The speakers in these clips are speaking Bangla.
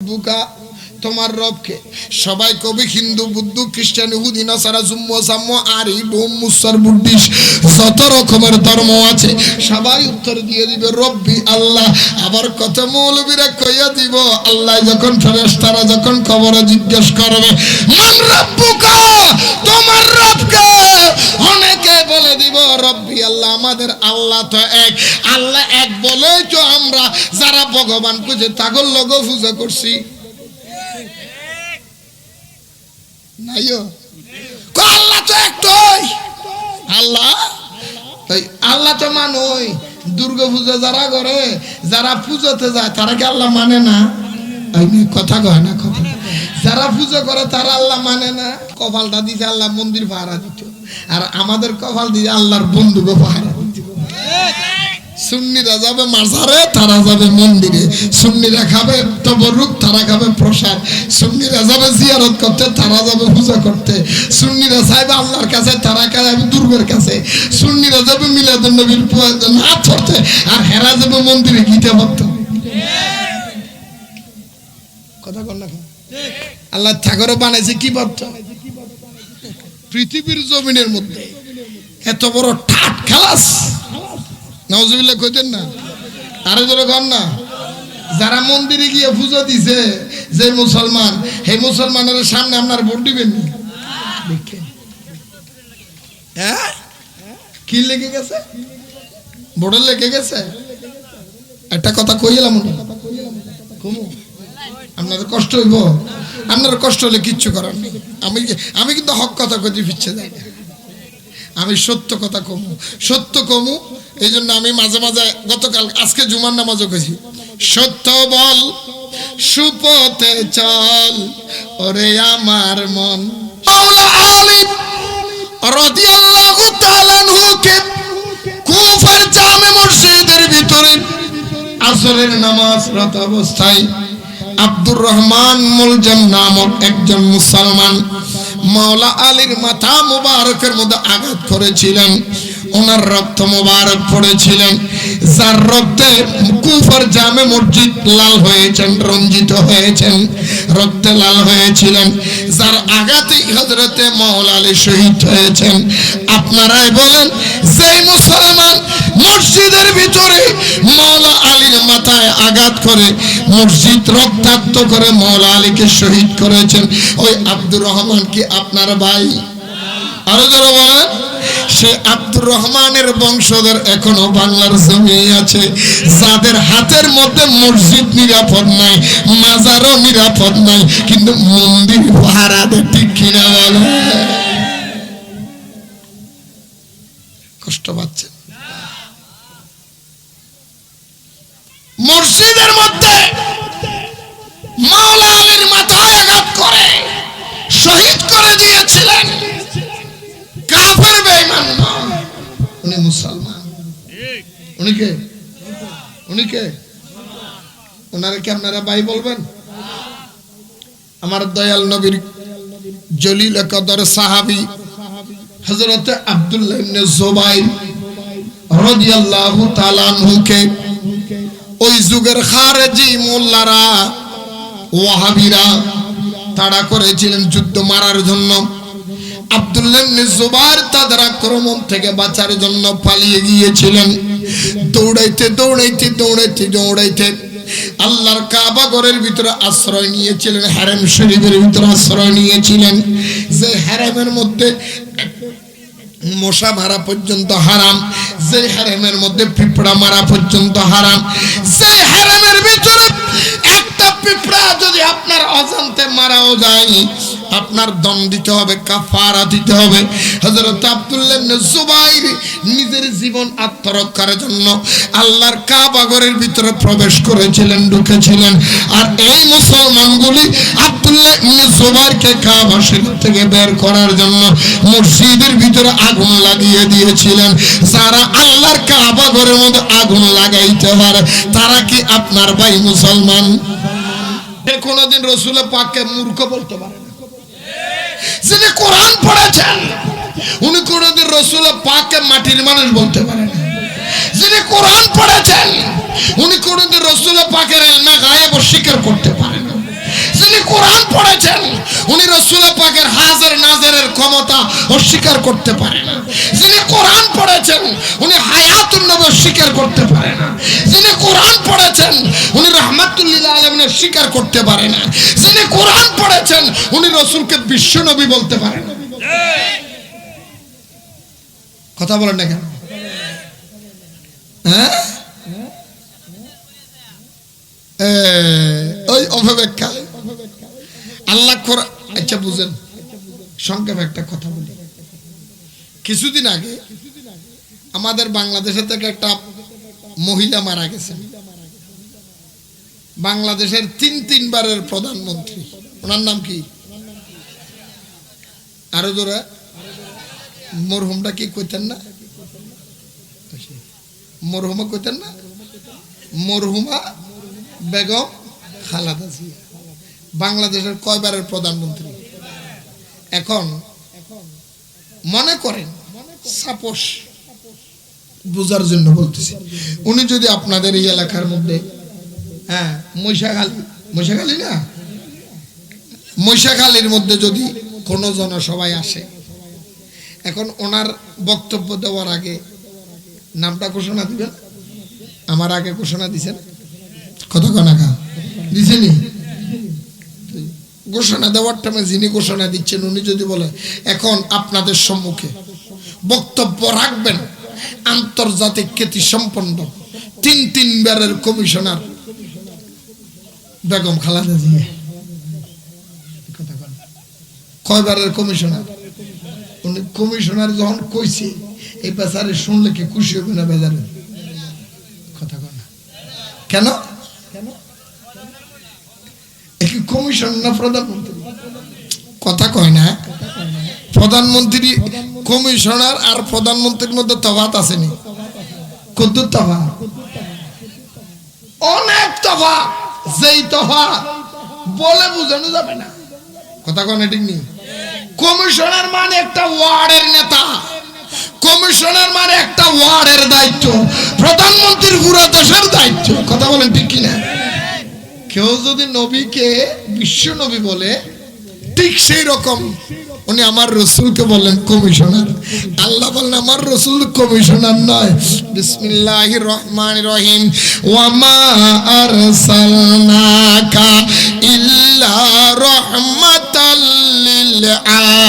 রব্বুকা, তোমার রবকে। সবাই কবি হিন্দু, বুদ্ধ, খ্রিস্টান, ইহুদি, নাসারা, জুম্ম, সাম্য, আরি, ডোম, মুসার, বুদ্ধিস্ট, যত রকমের ধর্ম আছে সবাই উত্তর দিয়ে দিবে রব্বি আল্লাহ। আবার কত মৌলবীরা কইয়া দিব আল্লাহ যখন ফেরেশতারা যখন কবরে জিজ্ঞেস করবে মান রব্বুকা, তোমার রবকে, অনেকে বলে দিব রব্বি আল্লাহ, আমাদের আল্লাহ তো এক। আল্লাহ এক বলেই তো আমরা যারা ভগবান খুঁজে তাগর লগ পূজা করছি। নাইও আল্লাহ তো একটাই আল্লাহ, আল্লাহ তো মানুষ। দুর্গা পূজা যারা করে, যারা পুজোতে যায় তারা কি আল্লাহ মানে না? কথা কয় না, কথা। যারা পুজো করে তারা আল্লাহ মানে না। কপালটা দিতে আল্লাহ মন্দির পাহারা দিত, আর আমাদের কপাল দিয়ে আল্লাহর বন্ধুকে পাহারা দিত। সুন্নিরা যাবে মাজারে, তারা যাবে মন্দিরে। সুন্নিরা খাবে তবরুক, তারা খাবে প্রসাদ। সুন্নিরা যাবে জিয়ারত করতে, তারা যাবে পূজা করতে। সুন্নিরা চাইবে আল্লাহর কাছে, তারা যাবে দুর্গের কাছে। সুন্নিরা যাবে মিলাদুন নবীর নাচ করতে, আর হেরা যাবে মন্দিরে গীতা পড়তে। কথা বল না, আল্লাহ ঠাকুরও বানাইছে কি পড়তে? পৃথিবীর জমিনের মধ্যে এত বড় ঠাট খালাস, নাউজুবিল্লাহ কইতেন না? আরে জোরে কর না। যারা মন্দিরে গিয়ে পূজা দিছে যে মুসলমান, সেই মুসলমানের সামনে আপনার ভোট দিবেন? হ্যাঁ, কি লেগে গেছে? ভোটে লেগে গেছে। একটা কথা কইলাম, আপনাদের কষ্ট হইব। আপনার কষ্ট হলে কিচ্ছু করার নেই। আমি কিন্তু হক কথা কইতে ফিরছে যাই না। আমি সত্য কথা কমু, সত্য কমু। এই জন্য আমি মাঝে মাঝে, গতকাল আজকে জুমার নামাজও কইছি, সত্য বল সুপথে চল ওরে আমার মন। মাওলা আলী রাদিয়াল্লাহু তাআলা আনহুকে কুফার জামে মসজিদের ভিতরে আসরের নামাজ রত অবস্থায় আব্দুর রহমান মুলজাম নামক একজন মুসলমান মাওলা আলীর মাথা মুবারকের মধ্যে আঘাত করেছিলেন। ওনার রক্ত মুবারক পড়েছিলেন, যার রক্তে কুফার জামে মসজিদ লাল হয়েছেন, রঞ্জিত হয়েছেন, রক্তে লাল হয়েছিলেন, যার আঘাতে হযরতে মাওলা আলী শহীদ হয়েছেন। আপনারাই বলেন, যে মুসলমান মসজিদের ভিতরে মাওলা আলীর মাথায় আঘাত করে মসজিদ রক্তাক্ত করে মাওলা আলীকে শহীদ করেছেন, ওই আব্দুর রহমান কি আপনার ভাই? আরো যারা বলেন, সে আব্দুর রহমানের বংশধর এখনো বাংলার জমি আছে, যাদের হাতের মধ্যে মসজিদ নিরাপদ নাই, মাজারও নিরাপদ নাই, কিন্তু মন্দির পাহারা দেয়। ঠিক কিনা বলে? কষ্ট পাচ্ছেন? মসজিদের মধ্যে মাওলা আলীর মাথায় আঘাত করে শহীদ করে দিয়েছিলেন কাফের বেঈমান নয়, উনি মুসলমান। উনি কে? উনি কে? ওনারা কি আপনারা ভাই বলবেন? আমার দয়াল নবীর জলিল কদর সাহাবী হযরত আব্দুল্লাহ ইবনে জুবাইর রাদিয়াল্লাহু তাআলা আনহুকে ওই যুগের খারেজি মোল্লারা, ওয়াহাবিরা তাড়া করেছিলেন যুদ্ধ মারার জন্য। আব্দুল্লাহ ইবনে জুবাইর তাদের আক্রমণ থেকে বাঁচার জন্য পালিয়ে গিয়েছিলেন। দৌড়াইতে দৌড়াইতে দৌড়াইতে দৌড়াইতে আল্লাহর কাবা ঘরের ভিতরে আশ্রয় নিয়েছিলেন, হারেম শরীফের ভিতরে আশ্রয় নিয়েছিলেন। যে হারেমের মধ্যে মশা মারা পর্যন্ত হারাম, যে হারেমের মধ্যে পিঁপড়া মারা পর্যন্ত হারাম, যে হারেমের ভিতরে একটা পিঁপড়া যদি আপনার অজান্তে মারাও যায়, আপনার দম দিতে হবে, কাফারা দিতে হবে। হযরত আব্দুল্লাহ ইবনে জুবাইর নিজের জীবন আত্মরক্ষার জন্য আল্লাহর কাবা ঘরের ভিতরে প্রবেশ করেছিলেন, ঢুকেছিলেন। আর এই মুসলমানগুলি আব্দুল্লাহ ইবনে জুবাইরকে কাবা শরীফ থেকে বের করার জন্য মসজিদের ভিতরে আগুন লাগিয়ে দিয়েছিলেন। যারা আল্লাহর কাবা ঘরের মধ্যে আগুন লাগাইতে পারে তারা কি আপনার ভাই মুসলমান? কোনদিন রাসূল পাককে মূর্খ বলতে পারে না। যিনি কোরআন পড়েছেন উনি কোনদিন রাসূল পাককে মাটির মানুষ বলতে পারে না। যিনি কোরআন পড়েছেন উনি কোনদিন রাসূল পাকের ইলমে গায়েব স্বীকার করতে পারে না। কোরআন পড়েছেন উনি রাসূল পাকের হাজির নাজিরের ক্ষমতা অস্বীকার করতে পারে না। যিনি কোরআন পড়েছেন উনি হায়াতুন নবী অস্বীকার করতে পারে না। যিনি কোরআন পড়েছেন উনি রাহমাতুল লিল আলামিনের স্বীকার করতে পারে না। যিনি কোরআন পড়েছেন উনি রাসূলকে বিশ্ব নবী বলতে পারে না। কথা বলেন না কেন? হ্যাঁ, ওই অপব্যাখ্যা আল্লাহ কোরআন। আচ্ছা বুঝেন, সংক্ষেপে একটা কথা বলি। কিছুদিন আগে আমাদের বাংলাদেশে থেকে একটা মহিলা মারা গেছেন, বাংলাদেশের তিনবারের প্রধানমন্ত্রী। ওনার নাম কি? আরো জোরে মরহুমটা কি কইতেন না? মরহুমা কইতেন না? মরহুমা বেগম খালেদা জিয়া বাংলাদেশের কয়বারের প্রধানমন্ত্রী? এখন মনে করেন, সাপোজ বুঝার জন্য বলতেছি, উনি যদি আপনাদের এই এলাকার মধ্যে, হ্যাঁ মহিষাখালী না, মহিষাখালীর মধ্যে যদি কোনো জনসভায় আসে, এখন ওনার বক্তব্য দেওয়ার আগে নামটা ঘোষণা দিবেন। আমার আগে ঘোষণা দিছেন, কতক্ষণ আগে দিছেনি? ঘোষণা দেওয়ার টাইমে যিনি ঘোষণা দিচ্ছেন উনি যদি বলে এখন আপনাদের সম্মুখে বক্তব্য রাখবেন আন্তর্জাতিক খ্যাতি সম্পন্ন তিনবারের কমিশনার বেগম খালেদা জিয়া। কয়বারের কমিশনার? উনি কমিশনার যখন কইছে এই বেচারে শুনলে কি খুশি হবে না বেচারে? কথা কয় না কেন? কমিশন না প্রধানমন্ত্রী? কথা কয় না। প্রধানমন্ত্রী কমিশনার আর প্রধানমন্ত্রীর মধ্যে তফাৎ আসেনি? কত তফাৎ? অনেক তফাৎ। যেই তফাৎ বলে বোঝানো যাবে না। কথা কয় না, ঠিক নেই? কমিশনার মানে একটা ওয়ার্ডের নেতা, কমিশনার মানে একটা ওয়ার্ডের দায়িত্ব, প্রধানমন্ত্রীর পুরো দেশের দায়িত্ব। কথা বলেন ঠিক কিনা? কেউ যদি নবীকে বিশ্ব নবী বলে, ঠিক সেই রকম উনি আমার রাসূলকে বলেন কমিশনার। আল্লাহ বলেন আমার রাসূল কমিশনার নয়। বিসমিল্লাহির রহমানির রহিম, ওয়া মা আরসালনাকা ইল্লা রাহমাতাল লিল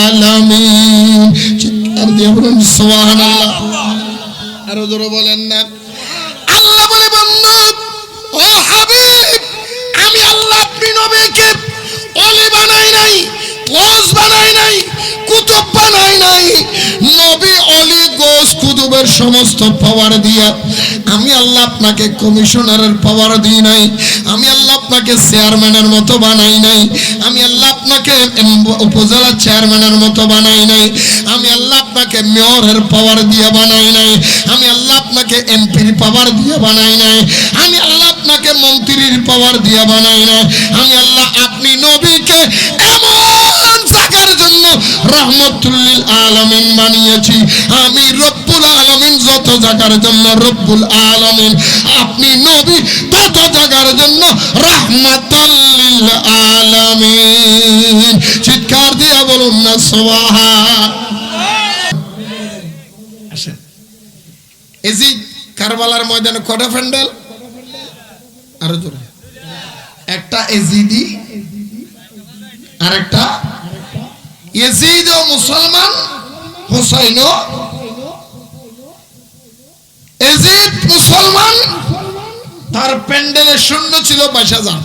আলামিন। চিৎকার দিয়ে বলুন সুবহানাল্লাহ। আরো জোরে বলেন না। আল্লাহ বলে বান্দা ও হাবিব, আমি আল্লাহ আপনি নবীকে ওলি বানাই নাই, গোস বানাই নাই, কুতুব বানাই নাই। নবী ওলি গোস কুতুবের সমস্ত পাওয়ার দিয়া আমি আল্লাহ আপনাকে কমিশনারের পাওয়ার দিই নাই। আমি আল্লাহ আপনাকে চেয়ারম্যানের মতো বানাই নাই। আমি আল্লাহ আপনাকে উপজেলা চেয়ারম্যানের মতো বানাই নাই। আমি আল্লাহ আপনাকে মেয়রের পাওয়ার দিয়ে বানাই নাই। আমি আল্লাহ আপনাকে এমপির পাওয়ার দিয়ে বানাই নাই। আমি আল্লাহ আপনাকে মন্ত্রীর পাওয়ার দিয়ে বানাই নাই। আমি আল্লাহ আপনি নবীকে এমন জায়গার জন্য রহমাতুল লিল আলামিন বানিয়েছি। আমি রব্বুল আলামিন যত জায়গার জন্য রব্বুল আলামিন, আপনি নবী তত জায়গার জন্য রহমাতুল লিল আলামিন। চিৎকার দিয়ে বলুন না সুবহানাল্লাহ। আসেন, এই যে কারবালার ময়দানে কটা প্যান্ডেল? আরো জোরে। একটা এজিদি আর একটা ইয়াজিদ ও মুসলমান, হুসাইন ও ইয়াজিদ মুসলমান। তার প্যান্ডেলে শূন্য ছিল 22,000।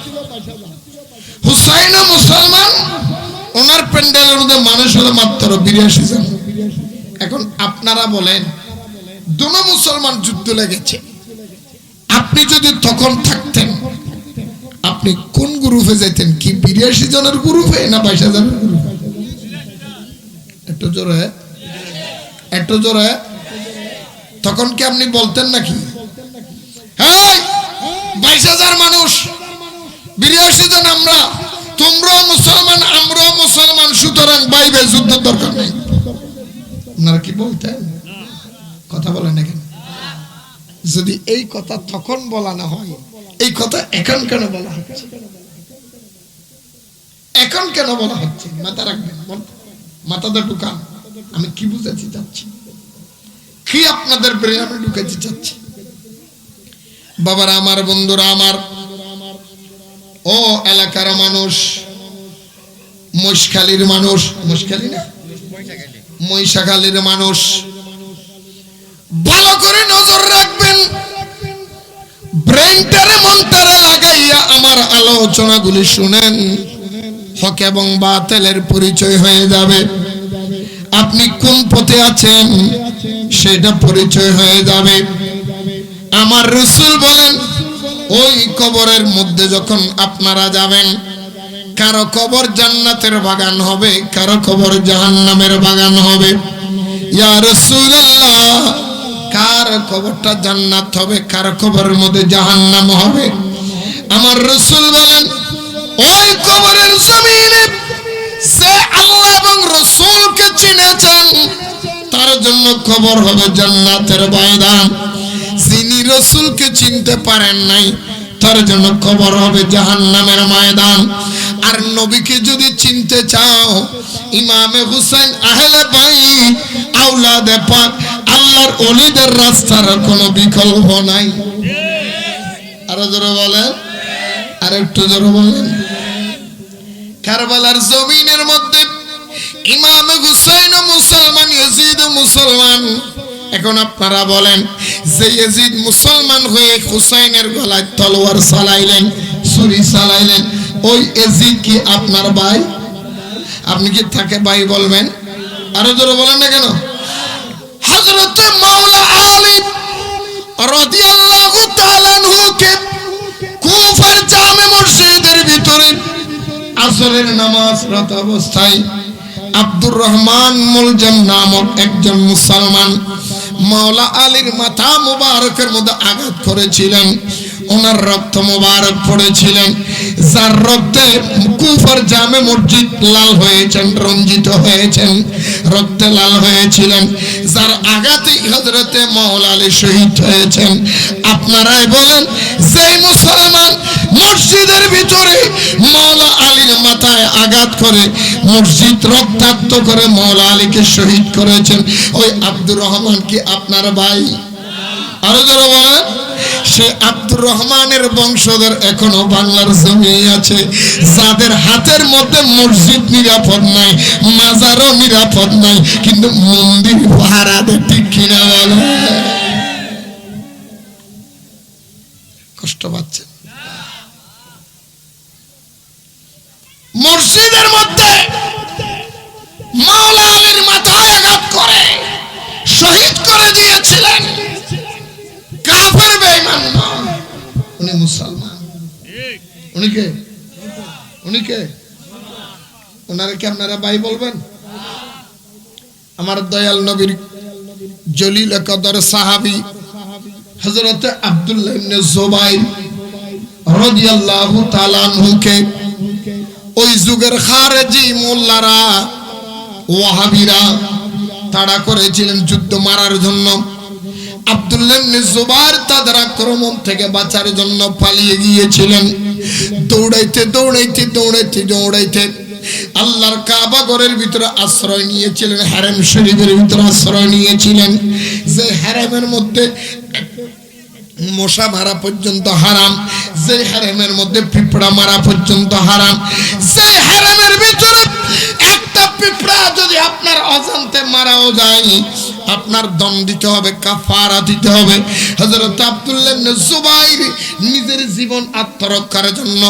হুসাইন ও মুসলমান, ওনার প্যান্ডেলের মধ্যে মানুষ হলো মাত্র 82,000। এখন আপনারা বলেন, দুনো মুসলমান যুদ্ধ লেগেছে, আপনি যদি তখন থাকতেন আপনি কোন গ্রুপে যেতেন? কি 82 জনের গ্রুপে না 22,000 গ্রুপে? একটু জোরে, একটু জোরে। তখন কি আপনি বলতেন নাকি হ্যাঁ 22,000 মানুষ, 82 জন আমরা, তোমরাও মুসলমান আমরাও মুসলমান, সুতরাং বাইবে যুদ্ধের দরকার নেই? আপনারা কি বলতেন? কথা বলেন না কেন? যদি এই কথা তখন বলা না হয়, এই কথা এখন কেন বলা হচ্ছে? এখন কেন বলা হচ্ছে মাথা রাখবেন, মাথাটা ঢুকান। আমি কি বুঝাতে চাচ্ছি, কি আপনাদের ব্রেনে ঢুকাতে চাচ্ছি? বাবারা আমার, বন্ধুরা আমার, ও এলাকার মানুষ, মহিষখালীর মানুষ, মহিষখালী না মহিষাখালীর মানুষ, ভালো করে নজর রাখবেন। ব্রেনটারে মন্ত্রে লাগাইয়া আমার আলোচনাগুলি শুনেন। হক এবং বাতিলের পরিচয় হয়ে যাবে। আপনি কোন পথে আছেন সেটা পরিচয় হয়ে যাবে। আমার রাসূল বলেন, ওই কবরের মধ্যে যখন আপনারা যাবেন, কারো কবর জান্নাতের বাগান হবে, কারো কবর জাহান্নামের বাগান হবে। ইয়া রাসূলুল্লাহ, কার কবরটা জান্নাত হবে, কার কবরের মধ্যে জাহান্নাম হবে? আমার রাসূল বলেন, ওই কবরের জমিনে যে আল্লাহ এবং রাসূলকে চিনেছেন তার জন্য কবর হবে জান্নাতের ময়দান। যিনি রাসূলকে চিনতে পারেন নাই তার জন্য কবর হবে জাহান্নামের ময়দান। আর নবীকে যদি চিনতে চাও, ইমামে হুসাইন আহলে বাইত আওলাদে পাক আল্লাহর ওলিদের রাস্তার কোনো বিকল্প নাই। আরো জোরে বলেন, আর একটু জোরে বলেন। কারবালার জমিনের মধ্যে ইমামে হুসাইন মুসলমান, ইয়াজিদ মুসলমান। এখন আপনারা বলেন, যে ইয়াজিদ মুসলমান হয়ে হুসাইনের গলায় তলোয়ার চালাইলেন, ছুরি চালাইলেন, ওই ইয়াজিদ কি আপনার ভাই? আপনি কি তাকে ভাই বলবেন? আরো জোরে বলেন না কেন? হযরত মাওলা আলী রাদিয়াল্লাহু তাআলা আনহুকে কুফার জামে মসজিদের ভিতরে আসরের নামাজরত অবস্থায় আব্দুর রহমান মুলজাম নামক একজন মুসলমান মাওলা আলীর মাথা মুবারকের মধ্যে আঘাত করেছিলেন। ওনার রক্ত মুবারক পড়েছিলেন, যার রক্তে কুফার জামে মসজিদ লাল হয়েছেন, রঞ্জিত হয়েছেন, রক্তে লাল হয়েছিলেন, যার আঘাতে হযরতে মাওলা আলী শহীদ হয়েছেন। আপনারাই বলেন, যে মুসলমান মসজিদের ভিতরে মাওলা আলীর মাথায় আঘাত করে মসজিদ রক্তাক্ত করে মাওলা আলীকে শহীদ করেছেন, ওই আব্দুর রহমান কি আপনার ভাই? আরো যারা বলেন, সে আব্দুর রহমানের বংশধর এখনো বাংলার জমিনে আছে, যাদের হাতের মধ্যে মসজিদ নিরাপদ নাই, মাজারও নিরাপদ নাই, কিন্তু মন্দির পাহারা দেয়। ঠিক কিনা বলে? কষ্ট পাচ্ছেন? মসজিদের মধ্যে মাওলা আলীর মাথায় আঘাত করে শহীদ করে দিয়েছিলেন কাফের বেঈমান নয়, উনি মুসলমান। উনি কে? উনি কে? ওনারে কি আপনারা ভাই বলবেন? আমার দয়াল নবীর জলিল কদর সাহাবী হযরত আব্দুল্লাহ ইবনে জুবাইর রাদিয়াল্লাহু তাআলা আনহুকে ওই যুগের খারেজি মোল্লারা, ওয়াহাবিরা তাড়া করেছিলেন যুদ্ধ মারার জন্য। আব্দুল্লাহ ইবনে জুবাইর তাদের আক্রমণ থেকে বাঁচার জন্য পালিয়ে গিয়েছিলেন। দৌড়াইতে দৌড়াইতে দৌড়াইতে দৌড়াইতে আল্লাহর কাবা ঘরের ভিতরে আশ্রয় নিয়েছিলেন, হারেম শরীফের ভিতরে আশ্রয় নিয়েছিলেন। যে হারেমের মধ্যে মশা মারা পর্যন্ত হারাম, যে হারেমের মধ্যে পিঁপড়া মারা পর্যন্ত হারাম, যে হারেমের ভিতরে একটা পিঁপড়া যদি আপনার অজান্তে মারাও যায়, আপনার দম দিতে হবে, কাফারা দিতে হবে। হযরত আব্দুল্লাহ ইবনে জুবাইর নিজের জীবন আত্মরক্ষার জন্য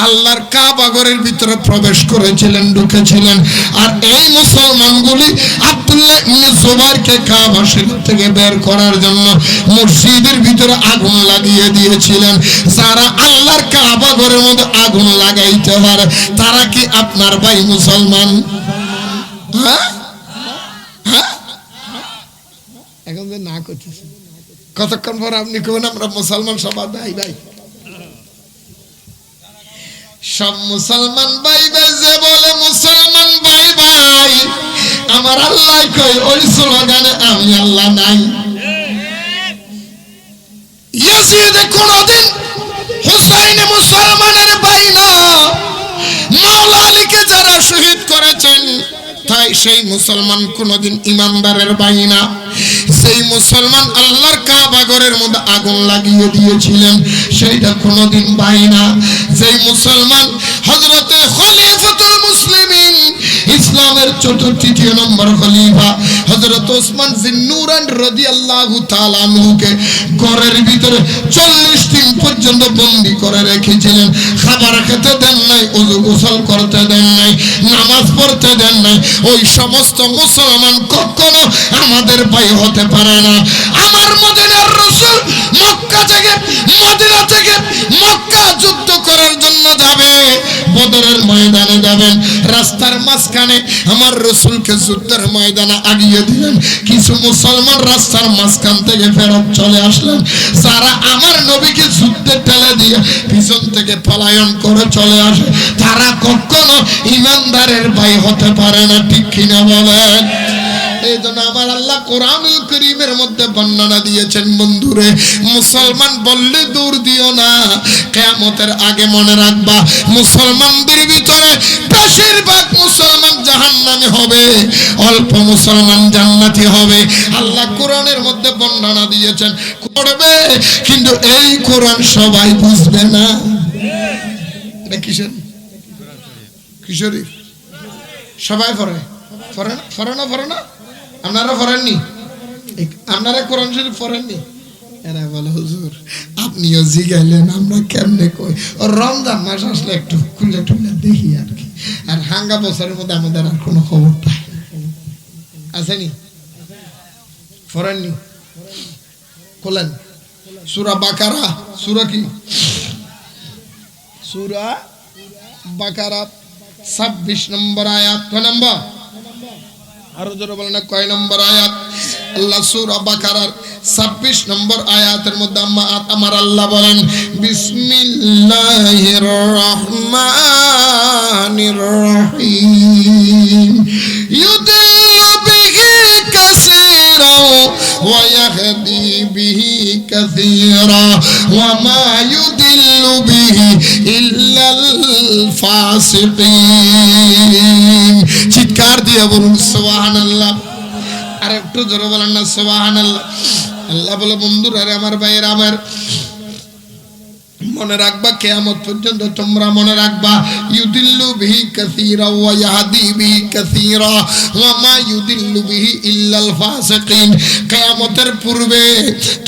আল্লাহর কাবা ঘরের ভিতরে প্রবেশ করেছিলেন, ঢুকেছিলেন। আর এই মুসলমানগুলি আব্দুল্লাহ ইবনে জুবাইরকে কাবা শরীফ থেকে বের করার জন্য মসজিদের ভিতরে আগুন লাগিয়ে দিয়েছিলেন। যারা আল্লাহর কাবা ঘরের মধ্যে আগুন লাগাইতে পারে তারা কি আপনার ভাই মুসলমান? হ্যাঁ হ্যাঁ, এখন যে না করতেছে, কতক্ষণ পর আপনি কবেন আমরা মুসলমান সবার ভাই ভাই। সব মুসলমান ভাই ভাই, যে বলে মুসলমান ভাই ভাই, আমার আল্লাহ কই ওই স্লোগানে আমি আল্লাহ নাই। ইয়াজিদ কোনদিন হুসাইন মুসলমানের ভাই না, মাওলা আলীকে যে শহীদ করেছেন, তাই সেই মুসলমান কোনদিন ইমানদারের ভাই না। সেই মুসলমান আল্লাহর কাবা ঘরের মধ্যে আগুন লাগিয়ে দিয়েছিলেন, সেইটা কোনদিন ভাই না। যেই মুসলমান হযরতে খলিফাতুল মুসলিমিন, ইসলামের তৃতীয় নম্বর খলিফা হযরত ওসমান জিন্নুরান রাদিয়াল্লাহু তাআলা আনহুকে ঘরের ভিতরে 40 দিন পর্যন্ত বন্দী করে রেখেছিলেন। খাবার খেতে দেন নাই, ওযু গোসল করতে দেন নাই, নামাজ পড়তে দেন নাই। ওই সমস্ত মুসলমান কখনো আমাদের ভাই হতে পারে না। আমার মদিনার রাসূল মদিনা থেকে মক্কা যুদ্ধ করার জন্য যাবে, বদরের ময়দানে যাবেন, রাস্তার মাঝখানে আমার রাসূলকে যুদ্ধের ময়দানে আগিয়ে দিলেন। কিছু মুসলমান রাস্তার মাঝখান থেকে ফেরত চলে আসলেন, যারা আমার নবীকে যুদ্ধে ঠেলে দিয়ে পিছন থেকে পলায়ন করে চলে আসে, তারা কখনো ইমানদারের ভাই হতে পারে না। ঠিক কিনা বলেন? এই জন্য আমার আল্লাহ কোরআনুল কারীমের মধ্যে বর্ণনা দিয়েছেন, বন্ধুরে মুসলমান বললে দূর দিও না, কিয়ামতের আগে মনে রাখবা মুসলমানদের ভিতরে বেশিরভাগ মুসলমান জাহান্নামী হবে, অল্প মুসলমান জান্নাতি হবে। আল্লাহ কোরআনের মধ্যে বর্ণনা দিয়েছেন, করবে কিন্তু এই কোরআন সবাই বুঝবে না। এটা কিশোরী সবাই পড়ে না? আপনারা পড়েননি? আপনারা কোরআন শরীফ পড়েননি? এরা বলে হুজুর আপনিও জিগাইলেন, আমরা কেমনে কই? রমজান মাস আসলে একটু খুলে দেখি আর কি। আর হাঙ্গা বছরের মধ্যে আমাদের আর কোনো খবর পাই আসেনি। পড়েননি? খোলেন সূরা বাকারা। সূরা কি? সূরা বাকারা 26 নম্বর আয়াত। কয় নম্বর? আরো জোরে বলেন না, কয় নম্বর আয়াত? আল্লাহ সূরা বাকারার 26 নম্বর আয়াতের মধ্যে আমার আল্লাহ বলেন, বিসমিল্লাহির রহমানির রহিম, ইউদিল্লু বিহি কাসীরা ওয়া ইয়াহদি বিহি কাসীরা ওয়া মা ইউদিল্লু বিহি ইল্লাল ফাসিকিন। চিৎকার দিয়ে বলুন সুবহানাল্লাহ। আর একটু জোরে বলেন না সুবহানাল্লাহ। আল্লাহ বলে, বন্ধুরা আমার ভাইয়েরা আমার, মনে রাখবা কিয়ামত পর্যন্ত তোমরা মনে রাখবা, ইউদিল্লু বিহি কাসীরা ওয়া ইয়াহদি বিহি কাসীরা ওয়া মা ইউদিল্লু বিহি ইল্লাল ফাসিকিন। কিয়ামতের পূর্বে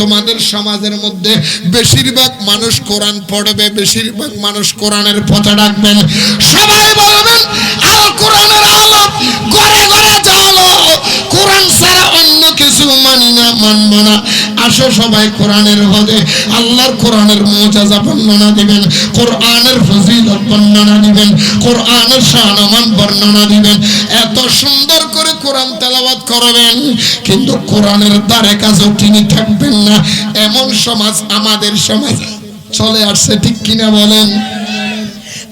তোমাদের সমাজের মধ্যে বেশিরভাগ মানুষ কোরআন পড়বে, বেশিরভাগ মানুষ কোরআনের পথে ডাকবেন। সবাই বলবেন আল কোরআনের আলো, ঘরে ঘরে জ্বালো, কোরআন ছাড়া অন্য কিছু মানি না, মানব না। আসো সবাই কোরআনের পথে। আল্লাহর কোরআনের মুজিজা বর্ণনা দিবেন, কোরআনের ফজিলত বর্ণনা দিবেন, কোরআনের শান বর্ণনা দিবেন। এত সুন্দর করে কোরআন তেলাওয়াত করবেন, কিন্তু কোরআনের দ্বারে কাজও তিনি থাকবেন না। এমন সমাজ আমাদের সমাজ চলে আসছে, ঠিক কিনা বলেন?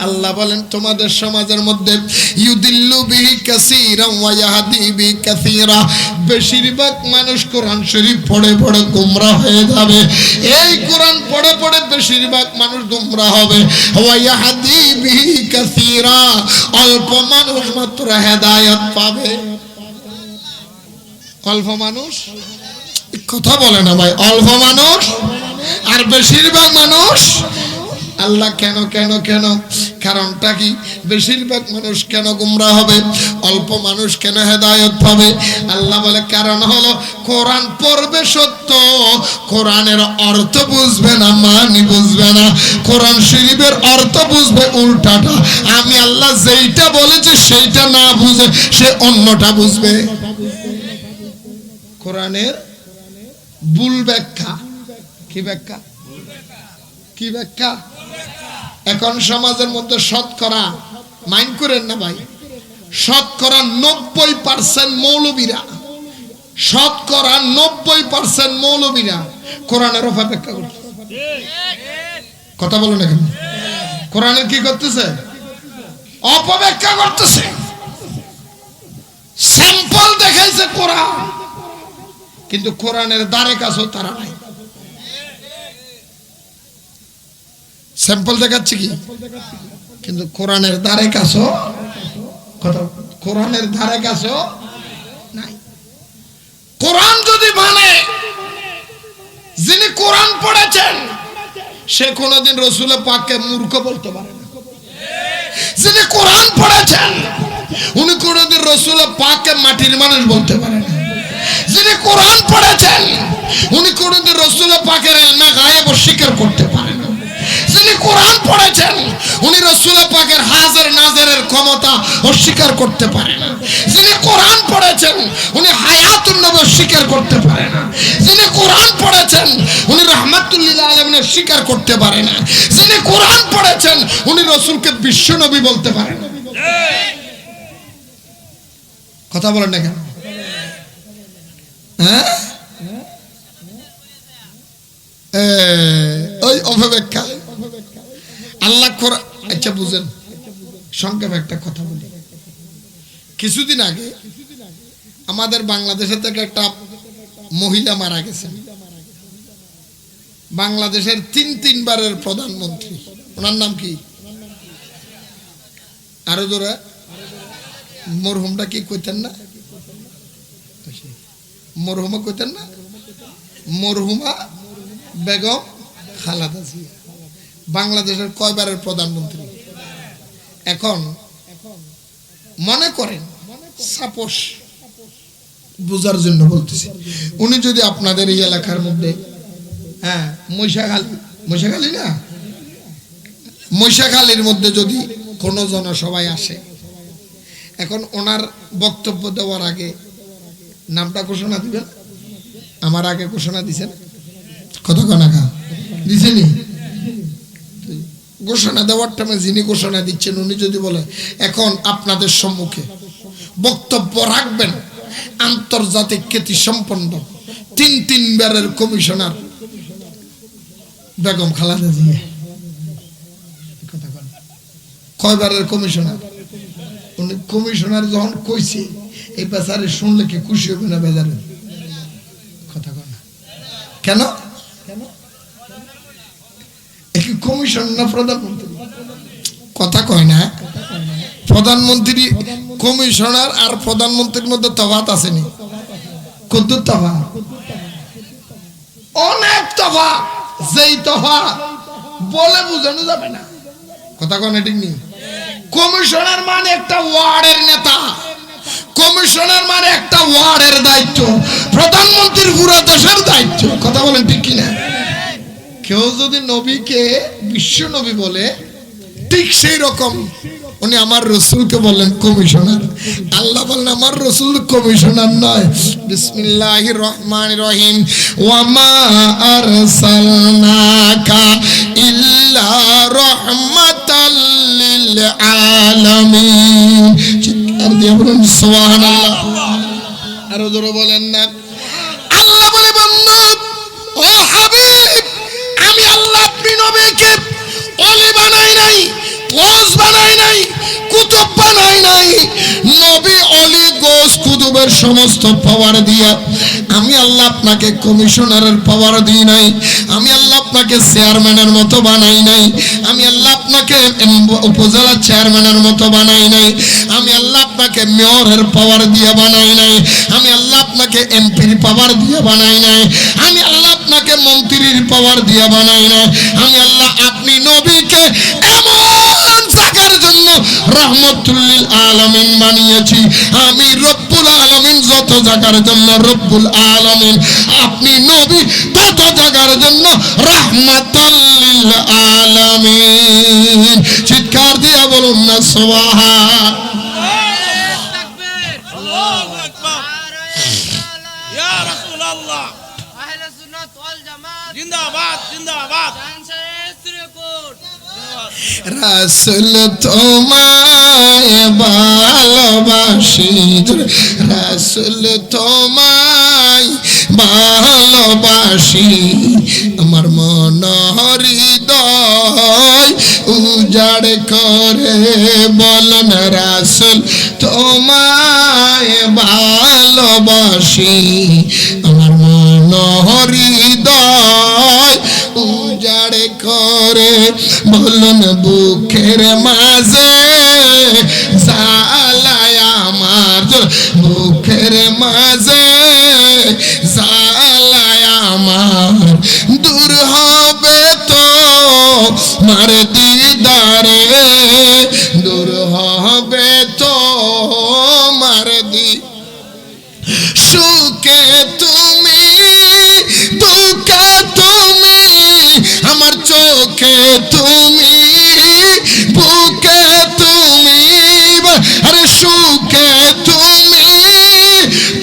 আল্লাহ বলেন তোমাদের সমাজের মধ্যে ইউদিল্লু বিহি কাসীরা ওয়া ইয়াহদি বিহি কাসীরা, বেশিরভাগ মানুষ কোরআন শরীফ পড়ে পড়ে গোমরাহ হয়ে যাবে। এই কোরআন পড়ে পড়ে বেশিরভাগ মানুষ গোমরাহ হবে। ওয়া ইয়াহদি বিহি কাসীরা, অল্প মানুষ মাত্র হেদায়েত পাবে। অল্প মানুষ, কথা বলে না ভাই, অল্প মানুষ আর বেশিরভাগ মানুষ। আল্লাহ কেন কেন কেন কারণটা কি? বেশিরভাগ মানুষ কেন গুমরাহ হবে, অল্প মানুষ কেন হেদায়েত পাবে? আল্লাহ বলে কারণ হলো কোরআন পড়বে সত্য, কোরআনের অর্থ বুঝবে না, মানে বুঝবে না। কোরআন শরীফের অর্থ বুঝবে উল্টাটা। আমি আল্লাহ যেইটা বলেছি সেইটা না বুঝে সে অন্যটা বুঝবে। কোরআনের ভুল ব্যাখ্যা। কি ব্যাখ্যা? কি ব্যাখ্যা? এখন সমাজের মধ্যে শতকরা, মাইন্ড করেন না ভাই, শতকরা 90% মৌলবীরা, শতকরা 90% মৌলবীরা কোরআনের অপব্যাখ্যা করছে। কথা বলো না কেন? কোরআনের কি করতেছে? অপব্যাখ্যা করতেছে। স্যাম্পল দেখাইছে কোরআন, কিন্তু কোরআনের দ্বারে কাছেও তারা নাই। স্যাম্পল দেখাচ্ছে কি, কিন্তু কোরআনের দ্বারে কাছেও কথা কোরআনের ধারে কাছেও নাই। কোরআন যদি মানে যিনি কোরআন পড়েছেন সে কোনোদিন রাসূল পাককে মূর্খ বলতে পারে না। যিনি কোরআন পড়েছেন উনি কোনোদিন রাসূল পাককে মাটির মানুষ বলতে পারে না। যিনি কোরআন পড়েছেন উনি কোনোদিন রাসূল পাকের ইলমে গায়েব অস্বীকার করতে পারে না। যিনি কোরআন পড়েছেন উনি রাসূল পাকের হাজির নাজিরের ক্ষমতা অস্বীকার করতে পারে না। যিনি কোরআন পড়েছেন উনি হায়াতুন নবী অস্বীকার করতে পারে না। যিনি কোরআন পড়েছেন উনি রাহমাতুল লিল আলামিন অস্বীকার করতে পারে না। যিনি কোরআন পড়েছেন উনি রাসূলকে বিশ্ব নবী বলতে পারে না। কথা বলেন না কেন? হ্যাঁ, ওই অপব্যাখ্যা আল্লাহ কোরআন। আচ্ছা বুঝেন, সংক্ষেপে একটা কথা বলি। কিছুদিন আগে আমাদের বাংলাদেশে থেকে একটা মহিলা মারা গেছেন, বাংলাদেশের তিনবারের প্রধানমন্ত্রী। ওনার নাম কি? আরো জোরে মরহুমটা কি কইতেন না? মরহুমা কইতেন না? মরহুমা বেগম খালেদা জিয়া বাংলাদেশের কয়বারের প্রধানমন্ত্রী? এখন মনে করেন, সাপোজ বুঝার জন্য বলতেছি, উনি যদি আপনাদের এই এলাকার মধ্যে হ্যাঁ মহিষাখালী না, মহিষাখালীর মধ্যে যদি কোনো জনসভায় আসে, এখন ওনার বক্তব্য দেওয়ার আগে নামটা ঘোষণা দিবেন। আমার আগে ঘোষণা দিছেন, কতক্ষণ আগে দিছেনি? ঘোষণা দেওয়ার টাইমে যিনি ঘোষণা দিচ্ছেন উনি যদি বলে এখন আপনাদের সম্মুখে বক্তব্য রাখবেন আন্তর্জাতিক খ্যাতি সম্পন্ন তিনবারের কমিশনার বেগম খালেদা জিয়া। কয়বারের কমিশনার? উনি কমিশনার যখন কইছে এই বেচারে শুনলে কি খুশি হবে না বেচারে? কথা কয় না কেন? কমিশন না প্রধানমন্ত্রী? কথা কয় না। প্রধানমন্ত্রী কমিশনার আর প্রধানমন্ত্রীর মধ্যে তফাৎ আসেনি? কত তফাৎ? অনেক তফাৎ। যেই তফাৎ বলে বোঝানো যাবে না। কথা কয় না, ঠিক নেই? কমিশনার মানে একটা ওয়ার্ডের নেতা, কমিশনার মানে একটা ওয়ার্ডের দায়িত্ব, প্রধানমন্ত্রীর পুরো দেশের দায়িত্ব। কথা বলেন ঠিক কিনা? কেউ যদি নবীকে বিশ্ব নবী বলে ঠিক সেই রকম উনি আমার রাসূলকে বলেন কমিশনার। আল্লাহ বলেন আমার রাসূল কমিশনার নয়। বিসমিল্লাহির রহমানির রহিম, ওয়া মা আরসালনাকা ইল্লা রাহমাতাল লিল আলামিন। চিৎকার দিয়ে বলুন সুবহানাল্লাহ। আরো জোরে বলেন না। আল্লাহ বলে বান্দা ও হাবিব, আমি আল্লাহ আপনি নবীকে ওলি বানাই নাই, গোস বানাই নাই, কুতুব বানাই নাই। নবী ওলি গোস কুতুবের সমস্ত পাওয়ার দিয়া আমি আল্লাহ আপনাকে কমিশনারের পাওয়ার দিই নাই। আমি আল্লাহ আপনাকে চেয়ারম্যানের মতো বানাই নাই। আমি আল্লাহ আপনাকে উপজেলা চেয়ারম্যানের মতো বানাই নাই। আমি আল্লাহ আপনাকে মেয়রের পাওয়ার দিয়ে বানাই নাই। আমি আল্লাহ আপনাকে এমপির পাওয়ার দিয়ে বানাই নাই। আমি আল্লাহ আপনাকে মন্ত্রীর পাওয়ার দিয়ে বানাই নাই। আমি আল্লাহ আপনি নবীকে এমন জায়গার জন্য রহমাতুল লিল আলামিন বানিয়েছি। আমি রব্বুল আলামিন যত জায়গার জন্য রব্বুল আলামিন, আপনি নবী তত জায়গার জন্য রহমাতুল লিল আলামিন। চিৎকার দিয়ে বলুন না সুবহান। আল্লাহু আকবার। ইয়া রাসূলুল্লাহ, আহলে সুন্নাত ওয়াল জামাত জিন্দাবাদ জিন্দাবাদ। রাসূল তোমায় ভালোবাসি, রাসূল তোমায় ভালোবাসি, আমার মন হৃদয় উজাড় করে বলেন রাসূল তোমায় ভালোবাসি, আমার মন হৃদয় উজাড় করে বলুন বুকের মাঝে জ্বালা মাঝে জ্বালায় আমার দূর হবে তো মার দিদারে দূর হবে তো মার দি সুখে তুমি দুঃখে তুমি আমার চোখে তুমি বুকে তুমি আরে সুখে তুমি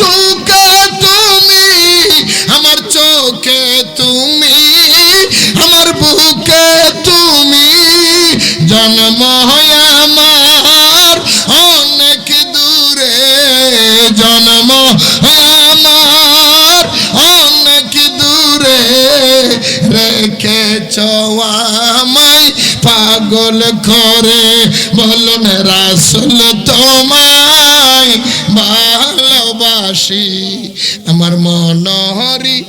দুঃখে তুমি আমার চোখে তুমি আমার বুকে তুমি জন্ম হয় আমার অনেক দূরে জন্ম আমার অনেক দূরে রেখেছ আমায় পাগল করে বলুন রাসূল তোমায় ভালোবাসি আমার মনোহরি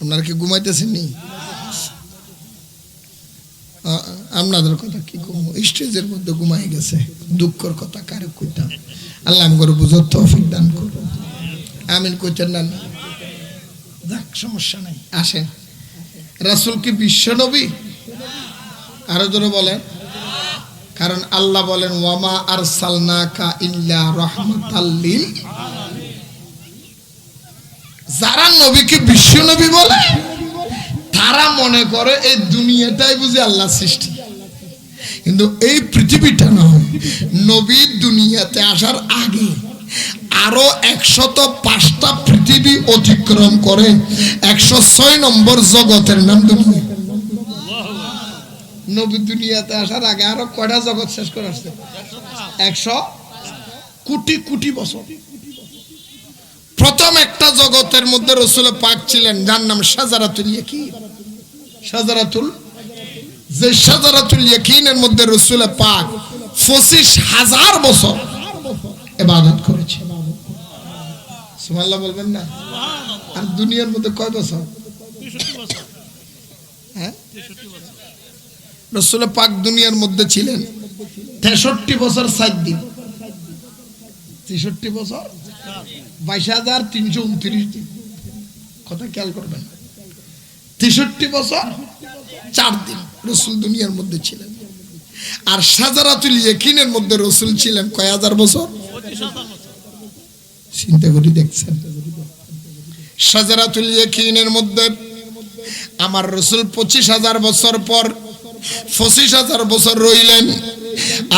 আপনারা কি ঘুমাইতেছেন নি আপনাদের কথা কি ঘুমো স্টেজের মধ্যে ঘুমাই গেছে দুঃখের কথা কারে কইতাম আল্লাহ আমগর বুঝার তৌফিক দান করুন আমিন কইতেন না যাক সমস্যা নাই আসেন রাসূল কি বিশ্ব নবী আরো জোরে বলেন কারণ আল্লাহ বলেন ওয়ামা আরসালনাকা ইল্লা রাহমাতাল লিল যারা নবীকে বিশ্ব নবী বলে তারা মনে করে এই দুনিয়াটাই বুঝি আল্লাহ সৃষ্টি কিন্তু এই পৃথিবীটা নয় নবী দুনিয়াতে আসার আগে আরো 105টা পৃথিবী অতিক্রম করে 106 নম্বর জগতের নাম দুনিয়া নবী দুনিয়াতে আসার আগে আরো কয়টা জগৎ শেষ করে আসছে 100 কোটি কোটি বছর প্রথম একটা জগতের মধ্যে রাসূল পাক ছিলেন যার নাম শাজারাতুল ইয়াকিন শাজারাতুল যে শাজারাতুল ইয়াকিনের মধ্যে রাসূল পাক 25,000 বছর ইবাদত করেছে সুবহানাল্লাহ বলবেন না আর দুনিয়ার মধ্যে কয় বছর 63 বছর হ্যাঁ 63 বছর রাসূল পাক দুনিয়ার মধ্যে ছিলেন 63 বছর 7 দিন 63 বছর 22,329 দিন কথা খেয়াল করবেন 63 বছর 4 দিন রাসূল দুনিয়ার মধ্যে ছিলেন আর শাজারাতুল ইয়াকিনের মধ্যে রাসূল ছিলেন কয় হাজার বছর 25,000 বছর চিন্তা করে দেখছেন শাজারাতুল ইয়াকিনের মধ্যে আমার রাসূল 25,000 বছর পর 25,000 বছর রইলেন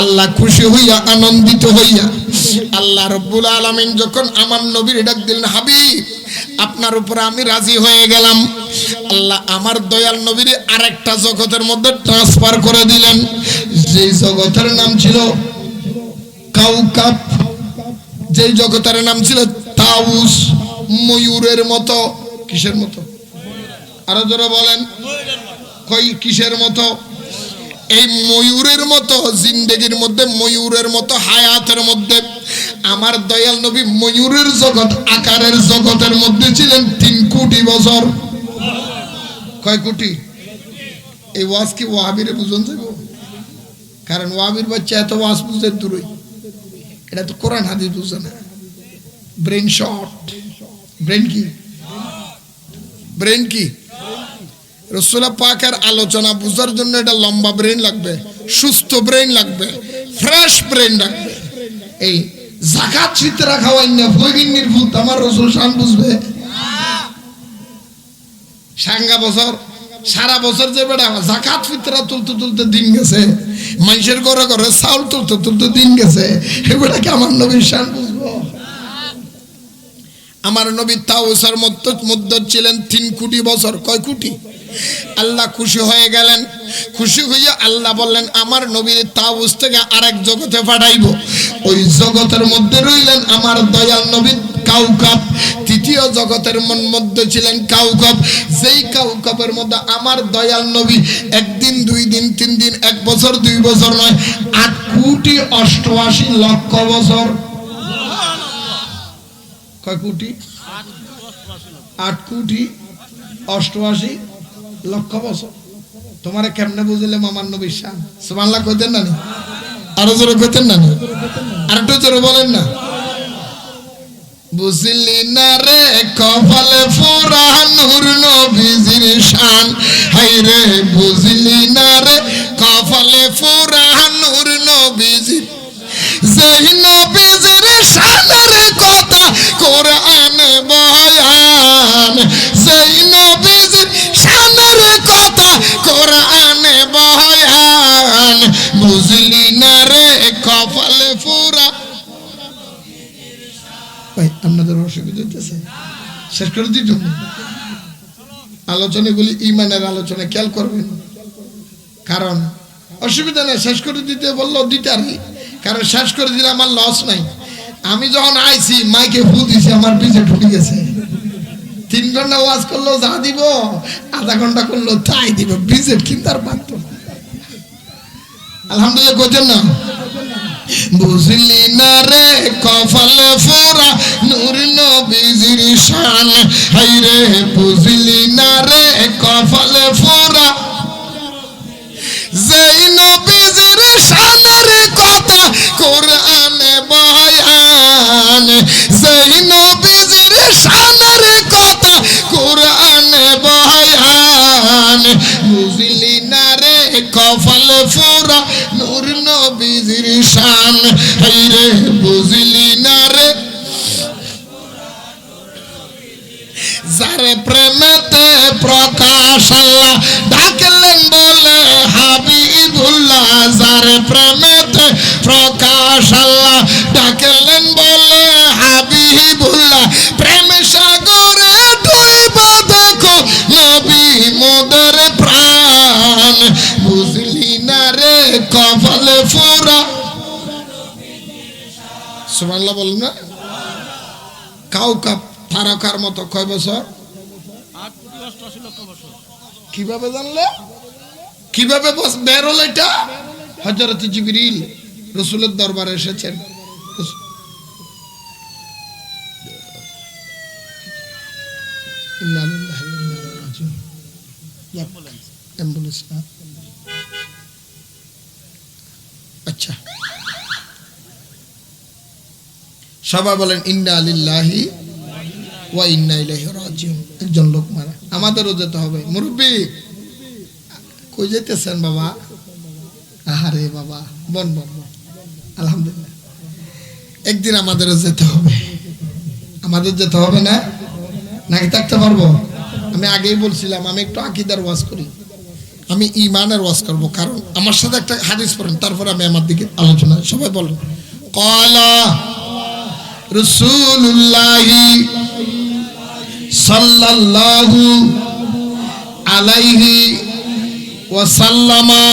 আল্লাহ খুশি হইয়া আনন্দিত হইয়া আল্লাহ রাব্বুল আলামিন যখন আমার নবীর ডাক দিলেন হাবিব আপনার উপরে আমি রাজি হয়ে গেলাম আল্লাহ আমার দয়াল নবীর আরেকটা জগতের মধ্যে ট্রান্সফার করে দিলেন যেই জগতের নাম ছিল কাউকাব যেই জগতের নাম ছিল তাউস ময়ূরের মতো কিসের মতো আরো জোরে বলেন কই কিসের মতো এই ময়ূরের মতো জিন্দেগির মধ্যে ময়ূরের মতো হায়াতের মধ্যে আমার দয়াল নবী ময়ূরের জগৎ আকারের জগতের মধ্যে ছিলেন 3 কোটি বছর কয় কোটি এই ওয়াজ কি ওয়াহাবিরে বুঝুন যাবে কারণ ওয়াহাবির বাচ্চা এত ওয়াজ বুঝতে দূরই এটা তো কোরআন হাদিস বুঝে না ব্রেন শর্ট ব্রেন কি রাসূল পাকের আলোচনা বুঝার জন্য এটা লম্বা ব্রেন লাগবে সুস্থ ব্রেন লাগবে ফ্রেশ ব্রেন লাগবে এই যাকাত ফিতরা খাওয়াই না ফকিন্নির ভূত আমার রাসূল শান বুঝবে সাঙ্গা বছর সারা বছর যে বেটা যাকাত ফিতরা তুলতে তুলতে দিন গেছে মানুষের ঘরে ঘরে চাউল তুলতে তুলতে দিন গেছে এই বেটা কি আমার নবীর শান বুঝবো আমার নবী তাওসের মধ্যে ছিলেন 3 কোটি বছর কয় কোটি আল্লাহ খুশি হয়ে গেলেন খুশি হইয়া আল্লাহ বললেন আমার নবীর তাওস থেকে আরেক জগতে পাঠাইবো ওই জগতের মধ্যে রইলেন আমার দয়াল নবী কাউকাব তৃতীয় জগতের মধ্যে ছিলেন কাউকাব যেই কাউকাবের মধ্যে আমার দয়াল নবী একদিন 2 দিন 3 দিন 1 বছর 2 বছর নয় 8 কোটি 88 লক্ষ বছর কয় কোটি 8 কোটি 88 লক্ষ বছর তোমারে কেমনে বুঝলে আমার নবীর শান সুবহানাল্লাহ কইতেন না আরো জোরে কইতেন না? আর একটু জোরে বলেন না। বুঝলি না রে কপালে ফোরা নূর নবীজির শান, হাই রে বুঝলি না রে কপালে ফোরা নূর নবীজির, যেই নবীজির শানের কথা কোরআনে বয়ান, যেই নবীজির শানের কথা কোরআনে বয়ান, বুঝলি না রে কপালে ফোরা। আপনাদের অসুবিধা হচ্ছে, শেষ করে দিত আলোচনাগুলি ইমানের আলোচনা, খেয়াল করবেন, কারণ অসুবিধা নেই, শেষ করে দিতে বললো দিতে আর কি, কারণ শেষ করে দিলে আমার লস নাই। আমি যখন আইছি মাইকে ফু দিছি, আমার পিছে ঢুকে গেছে। 3 ঘন্টা ওয়াজ করলো যা দিব, আধা ঘন্টা করলো তাই দিব, বিজেট কিন্তু আর পারত না। আলহামদুলিল্লাহ করছেন না? বুঝলি না রে কপালে ফোরা নূর নবীজির শান, হাই রে বুঝলি না রে কপালে ফোরা, যেই নবীজির শানের কথা কোরআনে বয়ান, যেই নবীজির শানের কথা কোরআনে বয়ান, বুঝলি না রে কপালে ফোরা নূর নবীজির শান, হাই রে বুঝলি না রে, যারে প্রেমেতে প্রকাশ আল্লাহ ডাকলেন বলে হাবিবুল্লাহ, যারে প্রেমেতে প্রকাশ আল্লাহ ডাকলেন বলে হাবিবুল্লাহ, প্রেম সাগরে ডুইবা দেখো নবী মোদের প্রাণ, বুঝলি না রে কপালে ফোরা। সুবহানাল্লাহ বলেন না? কাউকাব তারকার মতো কয় বছর? 8,88 লক্ষ বছর। কিভাবে জানলে? কিভাবে বের হলো এটা? হযরত জিবরিল রাসূলের দরবারে এসেছেন। ইন্না লিল্লাহি ওয়া ইন্না ইলাইহি রাজিউন। অ্যাম্বুলেন্স না? আচ্ছা, সবাই বলেন ইন্না লিল্লাহি ওয়া ইন্না ইলাইহি রাজিউন। একজন লোক মারা, আমাদেরও যেতে হবে। মুরব্বি কই যেতেছেন বাবা? আহারে বাবা, বন বন বন। আলহামদুলিল্লাহ, একদিন আমাদেরও যেতে হবে। আমাদের যেতে হবে না? নাকি থাকতে পারবো? আমি আগেই বলছিলাম আমি একটু আকীদার ওয়াজ করি, আমি ঈমানের ওয়াজ করব, কারণ আমার সাথে একটা হাদিস পড়েন, তারপর আমি আমার দিকে আলোচনা। সবাই বলেন ক্বালা রাসূলুল্লাহি সাল্লাল্লাহু আলাইহি ওয়াসাল্লামা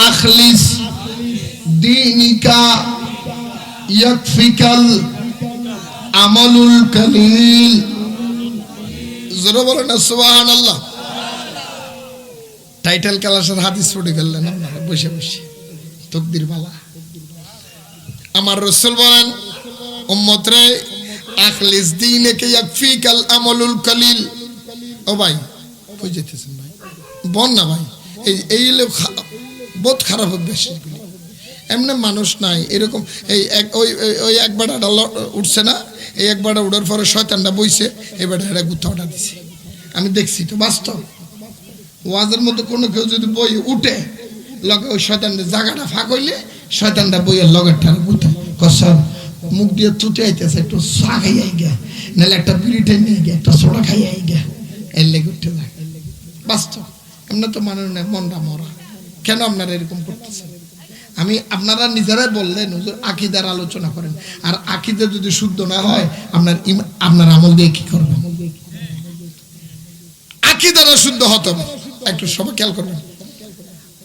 আখলিস দীনিকা ইয়াকফিকাল আমালুল কালিল। জোরে বলেন না সুবহানাল্লাহ। টাইটেল ক্লাসের হাদিস পড়ে গেলেন আপনারা বসে বসে, তাকবীর বালা। আমার রাসূল বলেন উম্মত রে, আখলিস দীনিকা ইয়াকফিকাল আমালুল কালিল। ও ভাই কই যেতেছেন ভাই? বল না ভাই, এই লোক বহুত খারাপ অভ্যাস। এমনি মানুষ নাই এরকম। এই ওই একবার উঠছে না, এই একবার উঠার পরে শয়তানটা বইছে, এবার এটা গুত্তা ওটা দিছে। আমি দেখছি তো বাস্তব। ওয়াজের মধ্যে কোনো কেউ যদি বই উঠে লগে ওই শয়তানটা জায়গাটা ফাঁক হইলে শয়তানটা বইয়ের লগেরটা গুত্তা কসম মুখ দিয়ে তুতে আইতেছে, একটু চা খাই আই গা, নাহলে একটা বিড়ি টেনে আই গা, একটা সোডা খাই আই গা, এর লেগে উঠে যায়। বাস্তব। এমনি তো মানুষ নেই, মনটা মরা। কেন আপনারা এরকম করতেছেন? আমি আপনারা নিজেরাই বললেন হুজুর আকীদার আলোচনা করেন, আর আকীদা যদি শুদ্ধ না হয় আপনার আমল দিয়ে কি করবেন? আকীদাটা শুদ্ধ হতে হবে। একটু সবাই খেয়াল করবেন।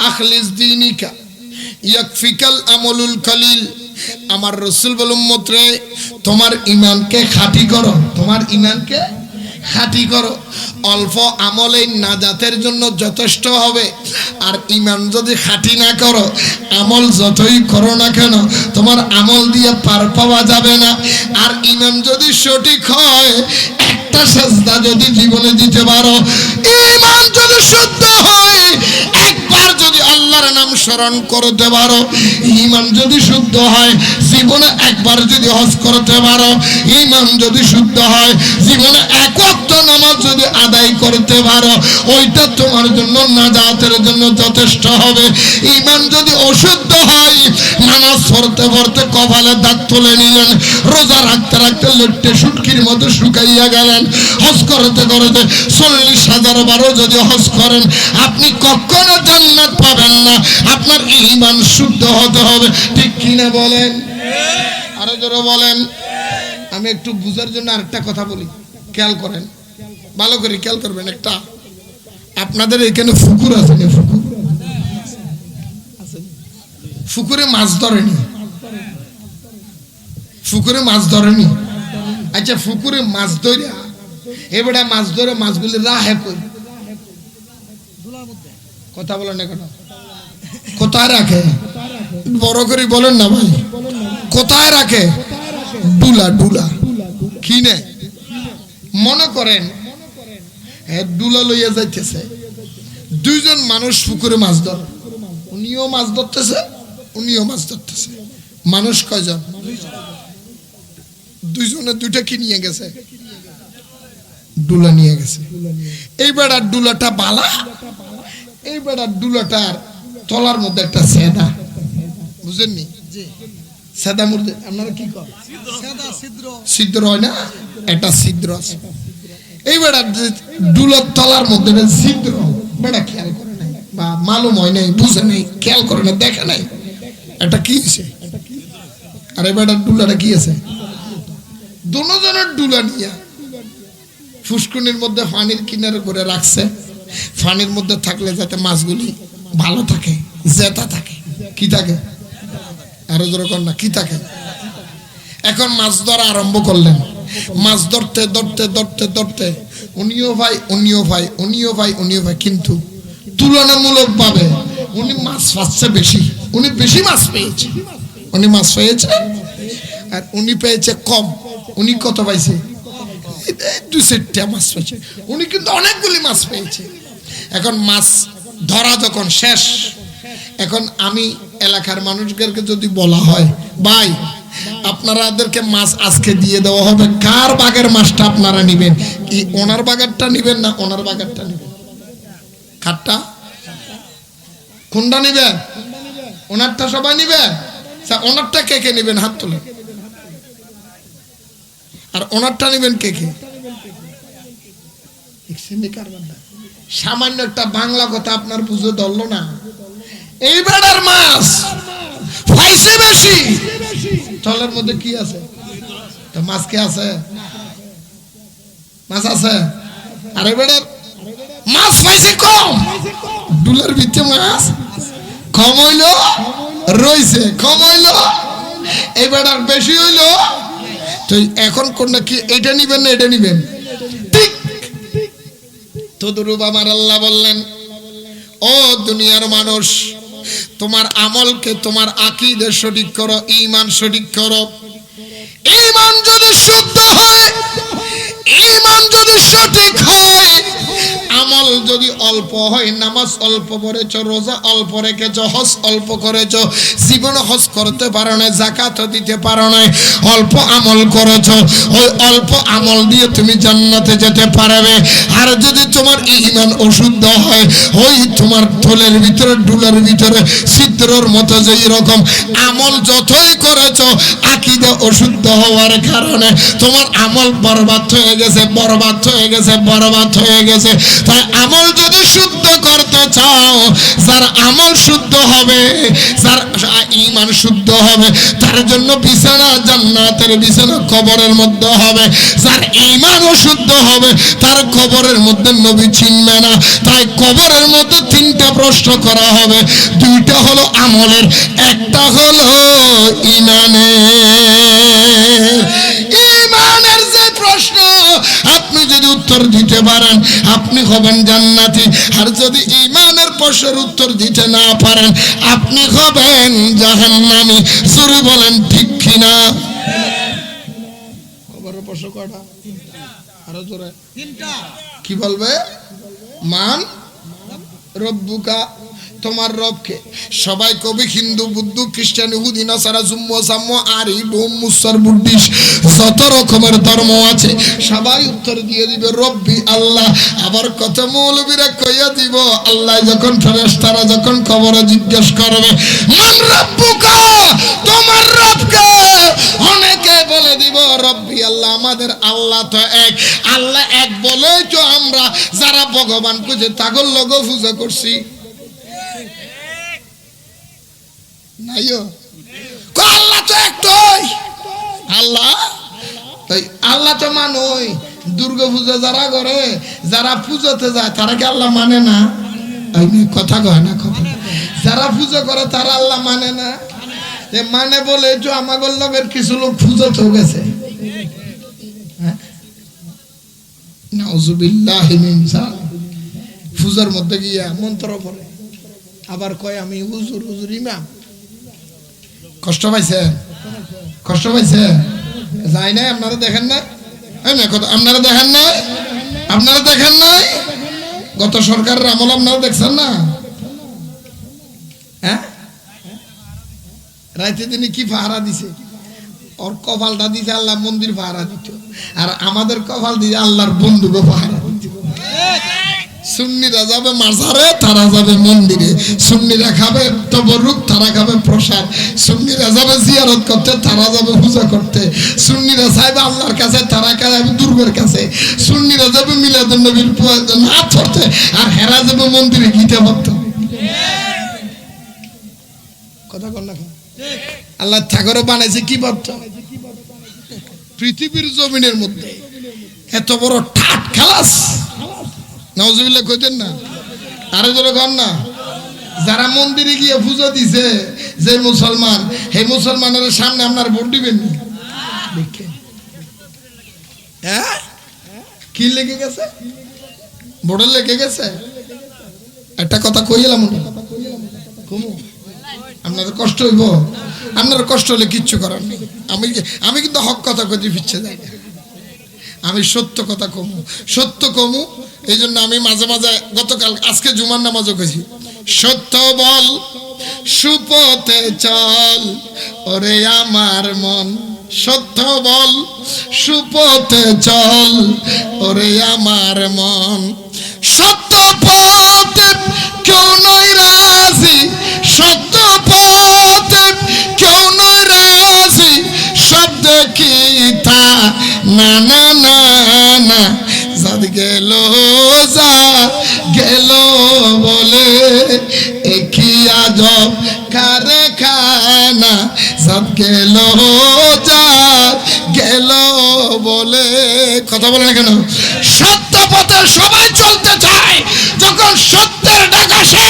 আখলিস দীনিকা ইয়াকফিকাল আমালুল কালিল। আমার রাসূল বলেন উম্মত রে, তোমার ঈমানকে খাঁটি করো, তোমার ঈমানকে খাঁটি করো। অল্প আমলে নাজাতের জন্য যথেষ্ট হবে। আর ঈমান যদি খাঁটি না করো, আমল যতই করো না কেন তোমার আমল দিয়ে পার পাওয়া যাবে না। আর ঈমান যদি সঠিক হয়, একটা সাজদা যদি জীবনে দিতে পারো, ঈমান যদি শুদ্ধ হয়, একবার যদি আল্লাহর আল্লাহর নাম স্মরণ করতে পারো, ঈমান যদি শুদ্ধ হয়, জীবনে একবার যদি হজ করতে পারো, ঈমান যদি শুদ্ধ হয়, জীবনে এক ওয়াক্ত নামাজ যদি আদায় করতে পারো, ওইটা তোমার জন্য নাজাতের জন্য যথেষ্ট হবে। ঈমান যদি অশুদ্ধ হয়, নামাজ পড়তে পড়তে কপালে দাগ তুলে নিলেন, রোজা রাখতে রাখতে লট্টে শুটকির মতো শুকাইয়া গেলেন, হজ করতে করতে 40,000 বারও যদি হজ করেন, আপনি কখনো জান্নাত পাবেন না। আপনার ঈমান শুদ্ধ হতে হবে, ঠিক কিনা বলেন? আরো জোরে বলেন। আমি একটু বুঝার জন্য আরেকটা কথা বলি, খেয়াল করেন, ভালো করে খেয়াল করবেন। একটা আপনাদের এখানে পুকুর আছে না? পুকুরে মাছ ধরেনি? পুকুরে মাছ ধরেনি? আচ্ছা, পুকুরে মাছ ধরে এবারে মাছ ধরে মাছগুলি রাহে কই? কথা বলেন না কেন? কোথায় রাখে? বড় করে বলেন না ভাই, কোথায় রাখে? ডুলা। ডুলা কিনে মনে করেন ডুলা লইয়া যাইতেছে, দুইজন মানুষ পুকুরে মাছ ধর, উনিও মাছ ধরতেছে, উনিও মাছ ধরতেছে। মানুষ কয়জন? দুইজনে দুইটা কি নিয়ে গেছে? ডুলা নিয়ে গেছে। এইবার আর ডুলাটা বালা, এইবার আর ডুলাটার তলার মধ্যে একটা সেদা, বুঝেননি? সেদা মধ্যে আপনারা কি করেন? ছিদ্র হয় না? একটা ছিদ্র আছে। এইবার ডুলার তলার মধ্যে ছিদ্র, বেটা খেয়াল করে নাই বা মালুম হয় নাই, বুঝে নাই, খেয়াল করে না, দেখে নাই এটা কি হয়েছে। আর এবার ডুলাটা কি আছে? দুজনের ডুলা নিয়ে ফুসকুনির মধ্যে পানির কিনারে করে রাখছে, পানির মধ্যে থাকলে যাতে মাছগুলি ভালো থাকে, জেতা থাকে। কি থাকে? আরো যেরকম না, কি থাকে? এখন মাছ ধরা আরম্ভ করলেন, মাছ ধরতে ধরতে ধরতে ধরতে উনিও ভাই, উনিও ভাই, উনিও ভাই, উনিও ভাই, কিন্তু তুলনামূলক ভাবে উনি মাছ পাচ্ছে বেশি, উনি বেশি মাছ পেয়েছে, উনি মাছ পেয়েছে আর উনি পেয়েছে কম। উনি কত পাইছে? 2-4টা মাছ পেয়েছে, উনি কিন্তু অনেকগুলি মাছ পেয়েছে। এখন মাছ ধরা যখন শেষ, এখন আমি এলাকার মানুষদেরকে যদি বলা হয়, ভাই আপনারাদেরকে মাছ আজকে দিয়ে দেওয়া হবে, কার বাগের মাছটা আপনারা নিবেন? কি ওনার বাগেরটা নিবেন না ওনার বাগেরটা নিবেন? কারটা কোনটা নিবেন? ওনারটা সবাই নিবেন? ওনারটা কে কে নিবেন? হাত তোলেন। আর ওনারটা নিবেন কে কে? সামান্য একটা বাংলা কথা আপনার বুঝে ধরলো না। এইবার আর মাছ পাইছে বেশি, তলের মধ্যে কি আছে? তো মাছ কে আছে? মাছ আছে। আর এবার মাছ পাইছে কম, ডুলার ভিতরে মাছ কম হইলো, রইছে কম হইলো, এবার আর বেশি হইলো। তো এখন কোনটা কি? এটা নিবেন না এটা নিবেন? ঠিক তদরূপ আমার আল্লাহ বললেন, ও দুনিয়ার মানুষ, তোমার আমলকে, তোমার আকীদা সঠিক করো, ঈমান সঠিক করো। ঈমান যদি শুদ্ধ হয়, ঈমান যদি সঠিক হয়, আমল যদি অল্প হয়, নামাজ অল্প পড়েছো, রোজা অল্প রেখেছো, হজ অল্প করেছো, জীবনে হজ করতে পারো না, যাকাত দিতে পারো না, অল্প আমল করেছো, ওই অল্প আমল দিয়ে তুমি জান্নাতে যেতে পারবে। আর যদি তোমার ঈমান অশুদ্ধ হয়, ওই তোমার থলের ভিতরে, ডুলার ভিতরে ছিদ্রর মতো যেই রকম আমল যতই করেছো, আকীদা অশুদ্ধ হওয়ার কারণে তোমার আমল বরবাদ হয়ে গেছে, বরবাদ হয়ে গেছে, বরবাদ হয়ে গেছে। তাই আমল যদি শুদ্ধ করতে চাও, যার আমল শুদ্ধ হবে, যার ঈমান শুদ্ধ হবে, তার জন্য বিছানা জান্নাতের বিছানা কবরের মধ্যে হবে। যার ঈমান অশুদ্ধ হবে, তার কবরের মধ্যে নবী চিনবে না। তাই কবরের মধ্যে 3টা প্রশ্ন করা হবে, 2টা হলো আমলের, একটা হলো ঈমানের। ঈমানের যে প্রশ্ন আপনি যদি উত্তর দিতে পারেন, আপনি হবেন জান্নাতি। আর যদি ঈমানের প্রশ্নের উত্তর দিতে না পারেন, আপনি হবেন জাহান্নামী। জোরে বলেন ঠিক কিনা? কবরের প্রশ্ন কয়টা? আরো জোরে। 3টা। কি বলবে? মান রব্বুকা। তোমার রবকে? সবাই কবি হিন্দু, বুদ্ধ, খ্রিস্টান, ইহুদি, নাসারা, জুম্ম, সাম্য, আরি, ডোম, মুসার, বুদ্ধিস্ট, যত রকমের ধর্ম আছে সবাই উত্তর দিয়ে দিবে রব্বি আল্লাহ। আবার কত মৌলবীরা কইয়া দিব আল্লাহ যখন ফেরেশতারা যখন কবরে জিজ্ঞেস করবে মান রব্বুকা, তোমার রবকে, অনেকে বলে দিব রব্বি আল্লাহ, আমাদের আল্লাহ তো এক। আল্লাহ এক বলেই তো আমরা যারা ভগবান খুঁজে তাগর লগো পূজা করছি। নাইও আল্লাহ তো একটাই আল্লাহ, তাই আল্লাহ তো মানুই। দুর্গা পূজা যারা করে, যারা পূজাতে যায় তারা কি আল্লাহ মানে না? কথা কয় না, কথা। যারা পূজা করে তারা আল্লাহ মানে না, মানে বলে তো আমাদের লোকের কিছু লোক পূজাতে গেছে। নাউজুবিল্লাহি মিন যালিক, পূজার মধ্যে গিয়া মন্ত্র পড়ে, আবার কয় আমি হুজুর, হুজুর ইমাম। কষ্ট পাইছে, কষ্ট পাইছে। যাই নাই, আপনারা দেখেন না? আপনারা দেখেন নাই? আপনারা দেখেন নাই? গত সরকারের আমল আপনারা দেখছেন না? হ্যাঁ, রাইতে দিনে কি পাহারা দিছে? ওর কপালটা দিছে আল্লাহ মন্দির পাহারা দিত, আর আমাদের কপাল দিয়ে আল্লাহর বন্ধুকে পাহারা দিত। সুন্নিরা যাবে মাজারে, তারা যাবে মন্দিরে। সুন্নিরা খাবে তবরুক, তারা খাবে প্রসাদ। সুন্নিরা যাবে জিয়ারত করতে, তারা যাবে পূজা করতে। সুন্নিরা চাইবে আল্লাহর কাছে, তারা যাবে দুর্গের কাছে। সুন্নিরা যাবে মিলাদুন নবীর নাচ পড়তে, আর হেরা যাবে মন্দিরে গীতা পড়তে। কথা কর না? আল্লাহ ঠাকুরও বানাইছে কি পড়তে? পৃথিবীর জমিনের মধ্যে এত বড় ঠাট খালাস, নাউজুবিল্লাহ কইতেন না? আরে জোরে কর না। যারা মন্দিরে গিয়ে পূজা দিছে, যে মুসলমান, সেই মুসলমানের সামনে আপনার ভোট দিবেন? হ্যাঁ, কি লেগে গেছে? ভোটে লেগে গেছে। একটা কথা কইলাম, আপনাদের কষ্ট হইব। আপনার কষ্ট হলে কিচ্ছু করার নেই। আমি কিন্তু হক কথা কইতে ফিরছে যাই না, আমি সত্য কথা কমু, সত্য কমু। এই জন্য আমি মাঝে মাঝে, গতকাল আজকে জুমার নামাজও কইছি, সত্য বল সুপথে চল ওরে আমার মন, সত্য বল সুপথে চল ওরে আমার মন। সত্য পথে কেউ নয় রাজি, সত্য পথে কেউ নয় রাজি, সব দেখি তা না না না না। যাদ গেল যা গেল বলে একই আজব কারখানা। যাদ গেল যা গেল বলে, কথা বলে না কেন? সত্য পথে সবাই চলতে চায়, যখন সত্যের ডাক আসে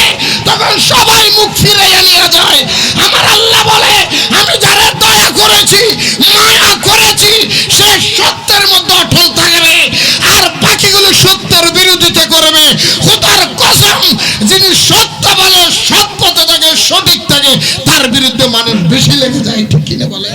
তখন সবাই মুখ ফিরাইয়া নিয়ে যায়। আমার আল্লাহ বলে আমি যারা দয়া করেছি, মায়া করেছি, সে সত্যের মধ্যে অটল থাকবে, আর বাকিগুলো সত্যের বিরোধিতা করবে। খোদার কসম, যিনি সত্য বলে, সৎ পথে থাকে, সঠিক থাকে, তার বিরুদ্ধে মানুষ বেশি লেগে যায়। ঠিক কিনা বলে?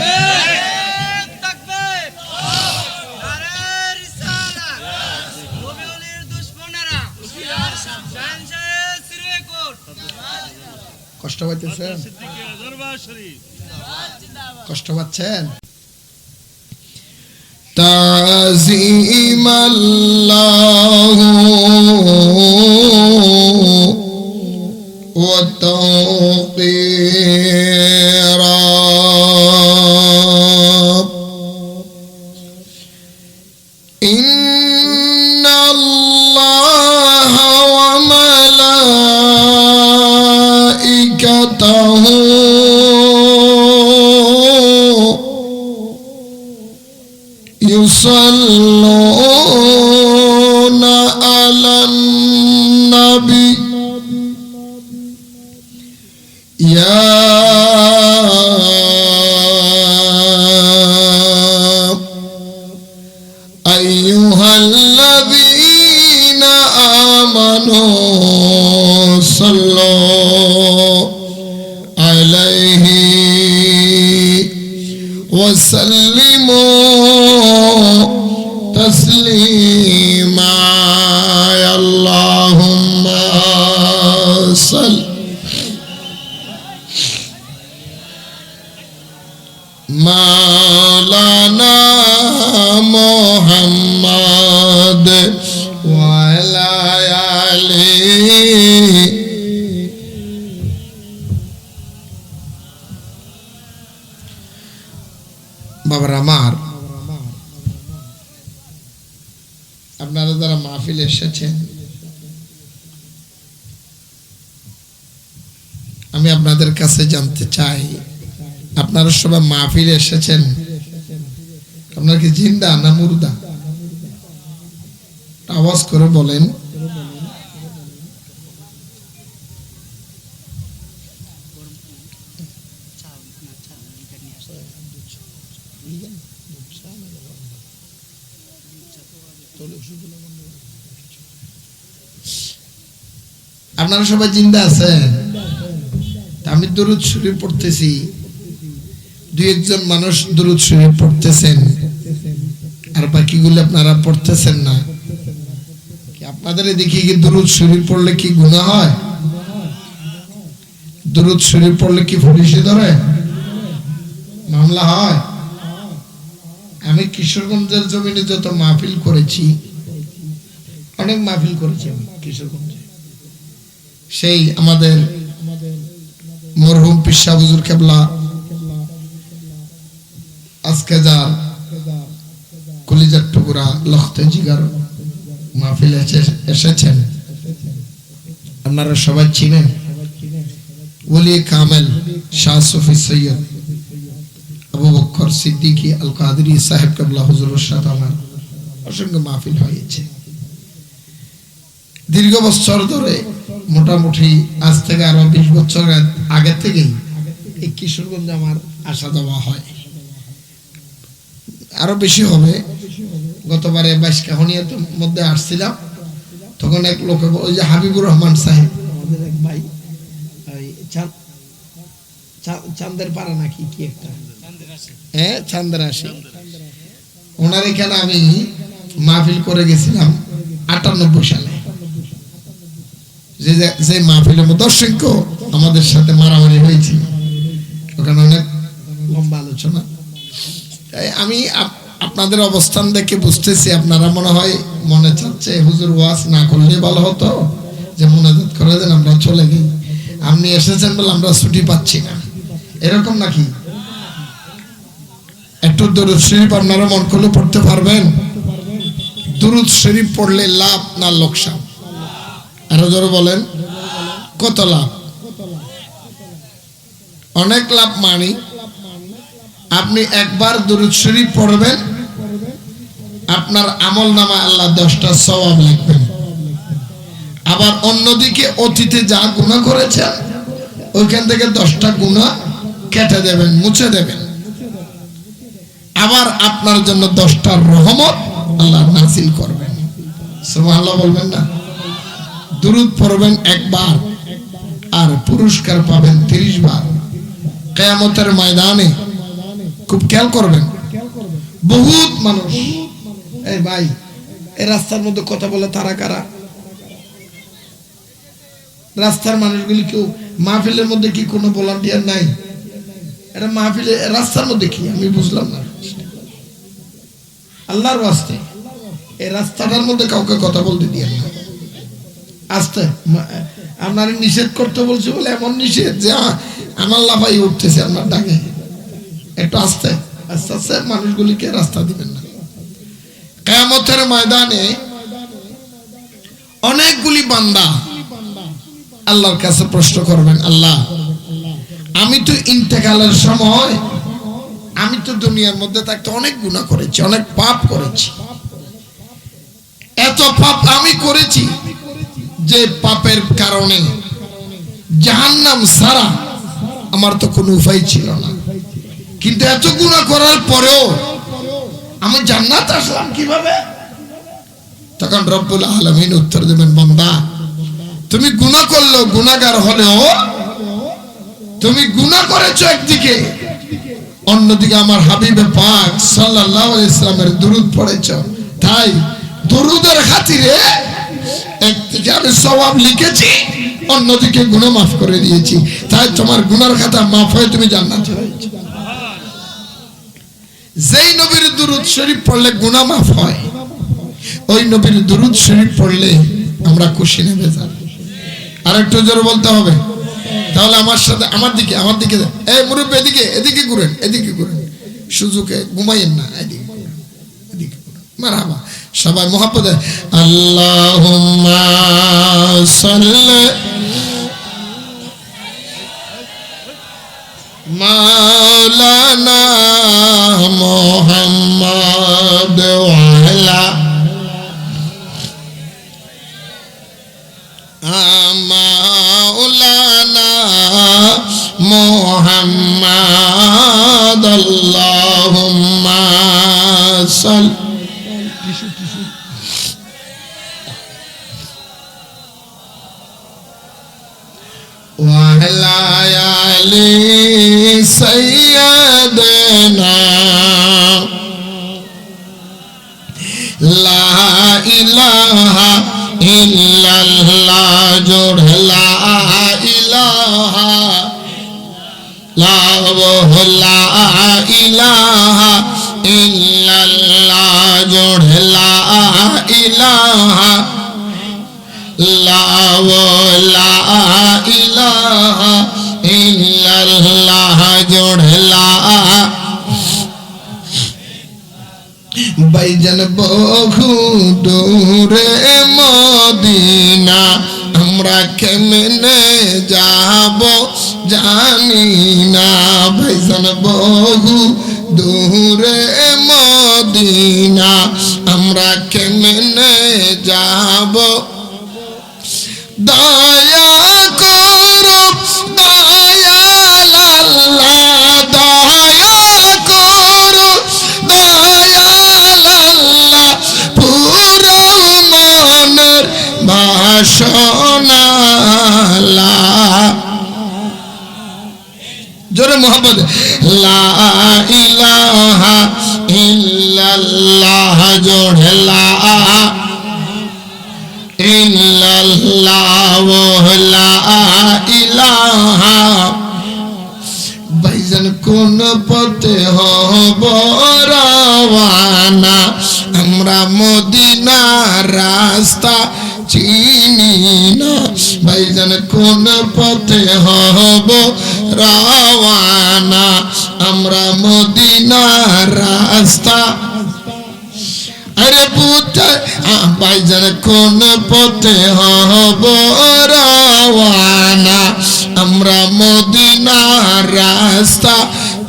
কষ্ট পাইতেছেন? কষ্ট পাচ্ছেন? তাজিম আল্লাহ ওয়া তাওকীরা, ইন্নাল্লাহ ওয়া মালাইকাতাহু ইউসাল্লুনা আলান নবী ইয়া আইয়ুহাল্লাযীনা আমানু সাল্লু আলাইহি ওয়া সাল্লিমু তাসলিমা। আল্লাহুম্মা সাল্লি মাওলানা মুহাম্মদ ওয়া আলা আলিহি। বাবার আমার, আপনারা যারা মাহফিল এসেছেন, আমি আপনাদের কাছে জানতে চাই, আপনারা সবাই মাহফিল এসেছেন, আপনারা কি জিন্দা না মুর্দা? আওয়াজ করে বলেন। আপনারা সবাই জিন্দা আছেন? আমি দরুদ শরীফ পড়তেছি, দুই একজন মানুষ দরুদ শরীফ পড়তেছেন, আর বাকিগুলো আপনারা পড়তেছেন না। আপনাদের দেখি কি দরুদ শরীফ পড়লে কি গুনাহ হয়? দরুদ শরীফ পড়লে কি পুলিশে ধরে, মামলা হয়? আমি কিশোরগঞ্জের জমিনে যত মাহফিল করেছি, অনেক মাহফিল করেছি আমি কিশোরগঞ্জে। সেই আমাদের মরহুম পীর সাহেব হুজুর কেবলা আজকে যার কলিজার টুকরা লখতে জিগার মাহফিল এসেছেন, আপনারা সবাই চিনেন ওলি কামেল শাহ সুফি সৈয়দ আবু বকর সিদ্দিকী আল কাদরি সাহেব কেবলা হুজুরের সাথে আমার অসংখ্য মাহফিল হয়েছে। দীর্ঘ বছর ধরে, মোটামুটি আজ থেকে আরো 20 বছর আগে থেকেই এই কিশোরগঞ্জে আমার আসা যাওয়া হয়, আরো বেশি হবে। গতবারে বাইশকাহনিয়ার মধ্যে আসছিলাম, তখন এক লোক, ওই যে হাবিবুর রহমান সাহেব, আমাদের এক ভাই, চান্দের পাড়া নাকি কি একটা, হ্যাঁ চান্দের আসে, ওনার এখানে আমি মাহফিল করে গেছিলাম 98 সালে। যে মাহফিলের মধ্যে দর্শক আমাদের সাথে মারামারি হয়েছিল, ওখানে অনেক লম্বা আলোচনা। আমি আপনাদের অবস্থান দেখে বুঝতেছি, আপনারা মনে হয় মনে চাচ্ছে হুজুর ওয়াজ না করলে ভালো হতো, যে মুনাজাত করে দেন আমরা চলে গেই, আপনি এসেছেন বলে আমরা ছুটি পাচ্ছি না, এরকম নাকি? একটু দরুদ শরীফ আপনারা মন করলে পড়তে পারবেন? দরুদ শরীফ পড়লে লাভ না লোকসান? আরো জোরে বলেন, কত লাভ? অনেক লাভ। মানি আপনি একবার দরুদ শরীফ পড়বেন, আপনার আমল নামায় আল্লাহ 10টা সওয়াব লিখবেন। আবার অন্যদিকে অতীতে যা গুনাহ করেছেন, ওইখান থেকে 10টা গুনাহ কেটে দেবেন, মুছে দেবেন। আবার আপনার জন্য 10টা রহমত আল্লাহ নাযিল করবেন। সুবহানাল্লাহ বলবেন না? দুরূদ পড়বেন একবার, আর পুরস্কার পাবেন 30 বার কিয়ামতের ময়দানে। খুব খেয়াল করবেন, বহুত মানুষ, এই ভাই এই রাস্তার মধ্যে কথা বলে তারা কারা? রাস্তার মানুষগুলি কেউ মাহফিলের মধ্যে কি কোনো ভলান্টিয়ার নাই? এটা মাহফিলে রাস্তার মধ্যে কি আমি বুঝলাম না। আল্লাহর ওয়াস্তে এই রাস্তাটার মধ্যে কাউকে কথা বলতে দিয়েন না। আস্তে, আপনার নিষেধ করতে বলছে বলে এমন নিষেধ যে আমার লাফাই উঠতেছে আপনার ডাকে। একটু আস্তে আস্তে আস্তে মানুষগুলিকে রাস্তা দিবেন না। কিয়ামতের ময়দানে অনেকগুলি বান্দা আল্লাহর কাছে প্রশ্ন করবেন, আল্লাহ আমি তো ইন্তেকালের সময়, আমি তো দুনিয়ার মধ্যে থাকতে অনেক গুনাহ করেছি, অনেক পাপ করেছি। এত পাপ আমি করেছি যে পাপের কারণে জাহান্নাম ছাড়া আমার তো কোনো উপায় ছিল না। কিন্তু এত গুনাহ করার পরেও আমি জান্নাত আসলাম কিভাবে? তখন রব্বুল আলামিন উত্তর দেবেন, বান্দা তুমি গুনাহ করলেও, গুনাহগার হলেও তুমি গুনাহ করেছো একদিকে, অন্যদিকে আমার হাবিবে পাক সাল্লাল্লাহু আলাইহি সাল্লামের দুরূদ পড়েছো। তাই দুরূদের খাতিরে একদিকে আমি সওয়াব লিখেছি, অন্যদিকে গুনাহ মাফ করে দিয়েছি। তাই তোমার গুনার খাতা মাফ হয়ে তুমি জান্নাতে হয়েছো। যেই নবীর দুরূদ শরীফ পড়লে গুনাহ মাফ হয়, ওই নবীর দুরূদ শরীফ পড়লে আমরা খুশি নেবে যাব। আর একটু জোরে বলতে হবে। তাহলে আমার সাথে আমার দিকে এই মুরব্বি এদিকে ঘুরেন, এদিকে ঘুরেন, সুযোগে ঘুমাইয়েন না, এদিকে মারহাবা। সবাই মুহাব্বতে আল্লাহুম্মা সাল্লি মাওলানা মুহাম্মদ ওয়া আলা মাওলানা মুহাম্মদ আল্লাহুম্মা সাল্লি وعلى آل سيدنا لا إله إلا الله جل لا إله لا إله إلا الله جل لا إله لا إله إلا الله جل لا ভাইজান বহু দূরে মদিনা আমরা কেমনে যাব জানি না। ভাইজান বহু দূরে মদিনা আমরা কেমনে যাব। দয়া করো দয়াল আল্লাহ, দয়া করো দয়াল আল্লাহ, পুরো মনের বাসনা। জোরে মোহাম্মদ লা ইলাহা ইল্লাল্লাহ জোরে লা ইল্লাল্লাহ লা ইলাহা। ভাইজান কোন পথে হব রওয়ানা আমরা মদিনার রাস্তা চিনি না। ভাইজান কোন পথে হব রওয়ানা আমরা মদিনার রাস্তা। আরে পুত্র ভাইজান কোন পথে হব রওয়ানা আমরা মদিনার রাস্তা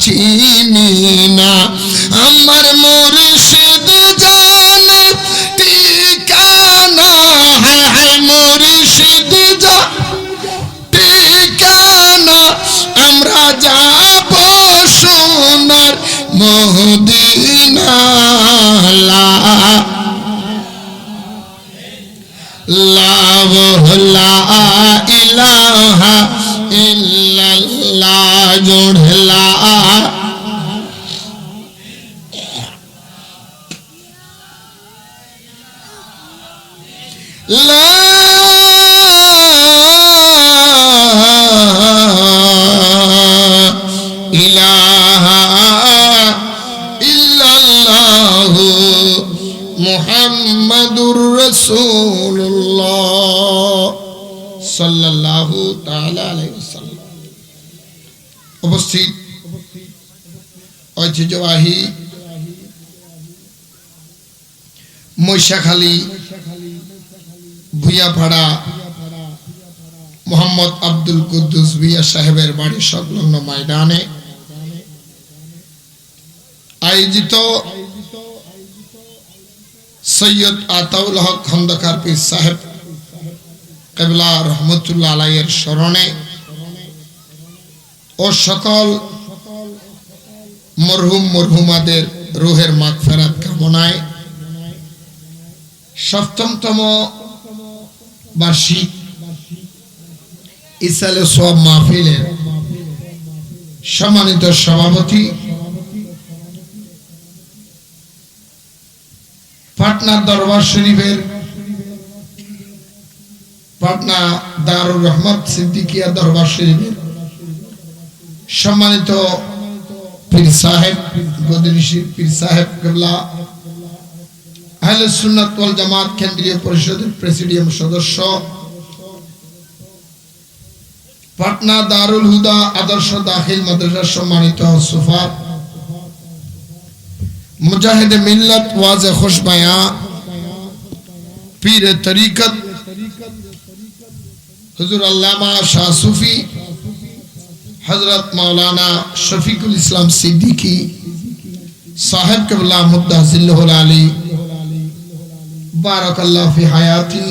চিনি না। আমার মুর্শিদ জানে ঠিকানা, হায় মুর্শিদ ঠিকানা আমরা যাব সোনার মদিনা। লা ইলাহা ইল্লাল্লাহ জোড়ে লা ইলাহা ইল্লাল্লাহ মুহাম্মাদুর রাসূলুল্লাহ সাল্লাল্লাহু তাআলা আলাইহি ওয়াসাল্লাম। উপস্থিত ঐতিহ্যবাহী মৈশাখালী ভুইয়াপাড়া মোহাম্মদ আব্দুল কুদ্দুস ভুইয়া সাহেবের বাড়ি সংলগ্ন ময়দানে আয়োজিত সৈয়দ আতাউল হক খন্দকার পীর সাহেব কেবলা রহমতুল্লাহ আলাইহির স্মরণে ও সকল মরহুম মরহুমাদের রূহের মাগফিরাত কামনায় ৭ম বার্ষিক ইসালে সওয়াব মাহফিলের সম্মানিত সভাপতি পাটনা দরবার শরীফের পাটনা দারুর রহমত সিদ্দিকিয়া দরবার শরীফের সম্মানিত পীর সাহেব গদিনিশির পীর সাহেব কেবলা আহলে সুন্নাত ওয়াল জামাত কেন্দ্রীয় পরিষদের প্রেসিডিয়াম সদস্য, পাটনা দারুল হুদা আদর্শ দাখিল মাদ্রাসার সম্মানিত সুফার, মুজাহিদ মিল্লাত ওয়াজে খুশবায়া, পীর তরিকত হুজুর আল্লামা শাহ সুফি হযরত মাওলানা শফিকুল ইসলাম সিদ্দিকী সাহেব কেবলা মুদ্দাহিল্লাহুল আলী বারাকাল্লাহু ফি হায়াতি।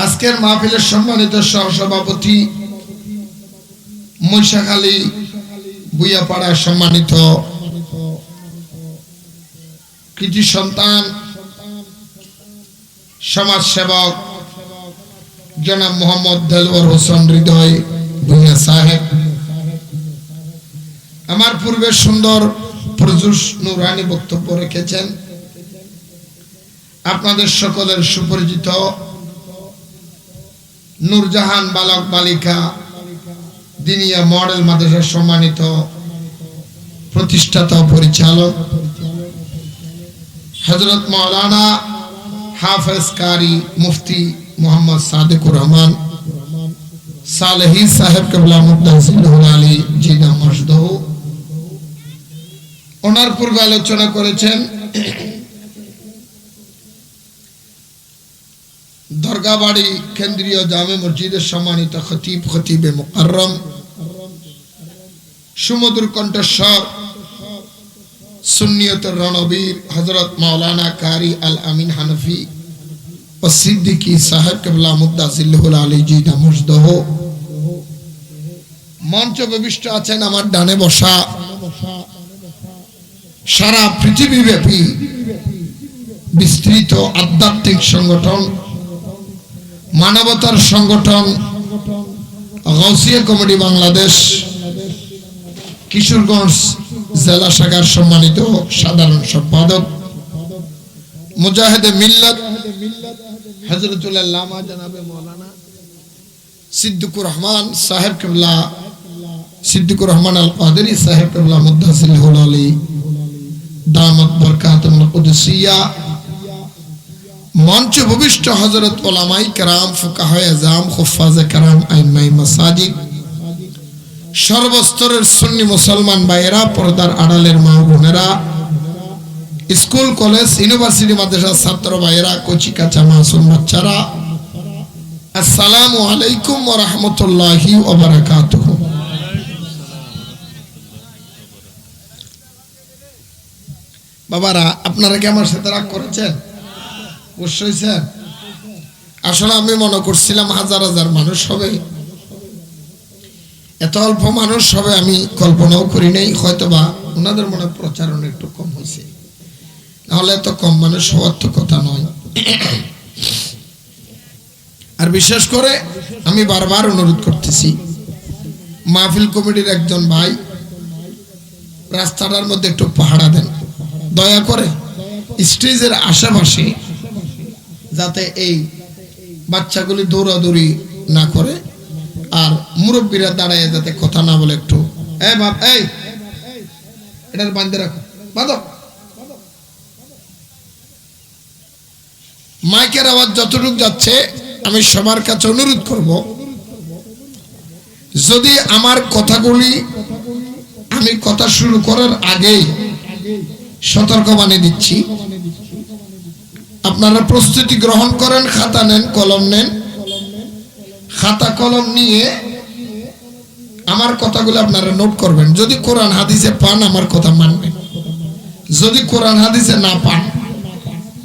আজকের মাহফিলের সম্মানিত সহসভাপতি মৈশাখালী বুইয়াপাড়ার সম্মানিত কৃতি সন্তান সমাজ সেবক জনাব মোহাম্মদ দেলওয়ার হোসেন হৃদয় ভূঁইয়া সাহেব, আমার পূর্বে সুন্দর প্রজুস নুরানি বক্তব্য রেখেছেন। আপনাদের সকলের সুপরিচিত নূরজাহান বালক বালিকা দিনিয়া মডেল মাদ্রাসার সম্মানিত প্রতিষ্ঠাতা পরিচালক হযরত মাওলানা হাফেজ কারি মুফতি মোহাম্মদ সাদেকুর রহমান সালেহি সাহেব কেবলা মুদ্দাহিল্লাহুল আলী জিনা মসদহ, ওনার পূর্বে আলোচনা করেছেন দরগাবাড়ি কেন্দ্রীয় জামে মসজিদের সম্মানিত খতিবে মুকাররম সুমধুর কণ্ঠস্বর সুন্নিয়তের রণবীর হযরত মাওলানা কারি আল আমিন হানফি ও সিদ্দিকী সাহেব কেবলা মুদ্দাহিল্লাহুল আলী জিনা মসদহ, মঞ্চ প্রবিষ্ট আছেন আমার ডানে বসা সারা পৃথিবীব্যাপী বিস্তৃত আধ্যাত্মিক সংগঠন মানবতার সংগঠন গাউসিয়া কমিটি বাংলাদেশ কিশোরগঞ্জ জেলা শাখার সম্মানিত সাধারণ সম্পাদক মুজাহিদ মিল্লাত হযরতুল আল্লামা জনাবে মাওলানা সিদ্দিকুর রহমান সাহেব কেবলা সিদ্দিকুর রহমান আল কাদেরী সাহেব কেবলা মুদ্দাহিল্লাহুল আলী দামাত বরকাতুল কুদসিয়া, মঞ্চ ভূমিষ্ঠ হযরত উলামায়ে কেরাম ফুকাহায়ে আযম হুফাজে কেরাম আইম্মায়ে মাসাজিদ, সর্বস্তরের সুন্নি মুসলমান ভাইয়েরা, পর্দার আড়ালের মা বোনেরা, স্কুল কলেজ ইউনিভার্সিটি মাদ্রাসার ছাত্র ভাইয়েরা, কচি কাঁচা মাসুম বাচ্চারা, আসসালামু আলাইকুম ওয়া রাহমাতুল্লাহি ওয়া বারাকাতুহু। বাবারা, আপনারা কি আমার সাথে রাগ করেছেন? অবশ্যই স্যার। আসলে আমি মনে করছিলাম হাজার হাজার মানুষ হবে, এত অল্প মানুষ হবে আমি কল্পনাও করি নাই। হয়তোবা ওনাদের মনে প্রচারণ একটু কম হয়েছে, নাহলে এত কম মানুষ হওয়ার তো কথা নয়। আর বিশেষ করে আমি বারবার অনুরোধ করতেছি, মাহফিল কমিটির একজন ভাই রাস্তাটার মধ্যে একটু পাহারা দেন দয়া করে, স্টেজের আশেপাশে, যাতে এই বাচ্চাগুলি দৌড়াদৌড়ি না করে আর মুরব্বীরা দাঁড়ায় যাতে কথা না বলে। একটু এই এটার বাঁধে রাখো, বাঁধো। মাইকের আওয়াজ যতটুকু যাচ্ছে আমি সবার কাছে অনুরোধ করব, যদি আমার কথাগুলি আমি কথা শুরু করার আগেই সতর্ক বানিয়ে দিচ্ছি, আপনারা প্রস্তুতি গ্রহণ করেন, খাতা নেন, কলম নেন, খাতা কলম নিয়ে আমার কথাগুলো আপনারা নোট করবেন। যদি কোরআন হাদিসে পান আমার কথা মানবেন, যদি কোরআন হাদিসে না পান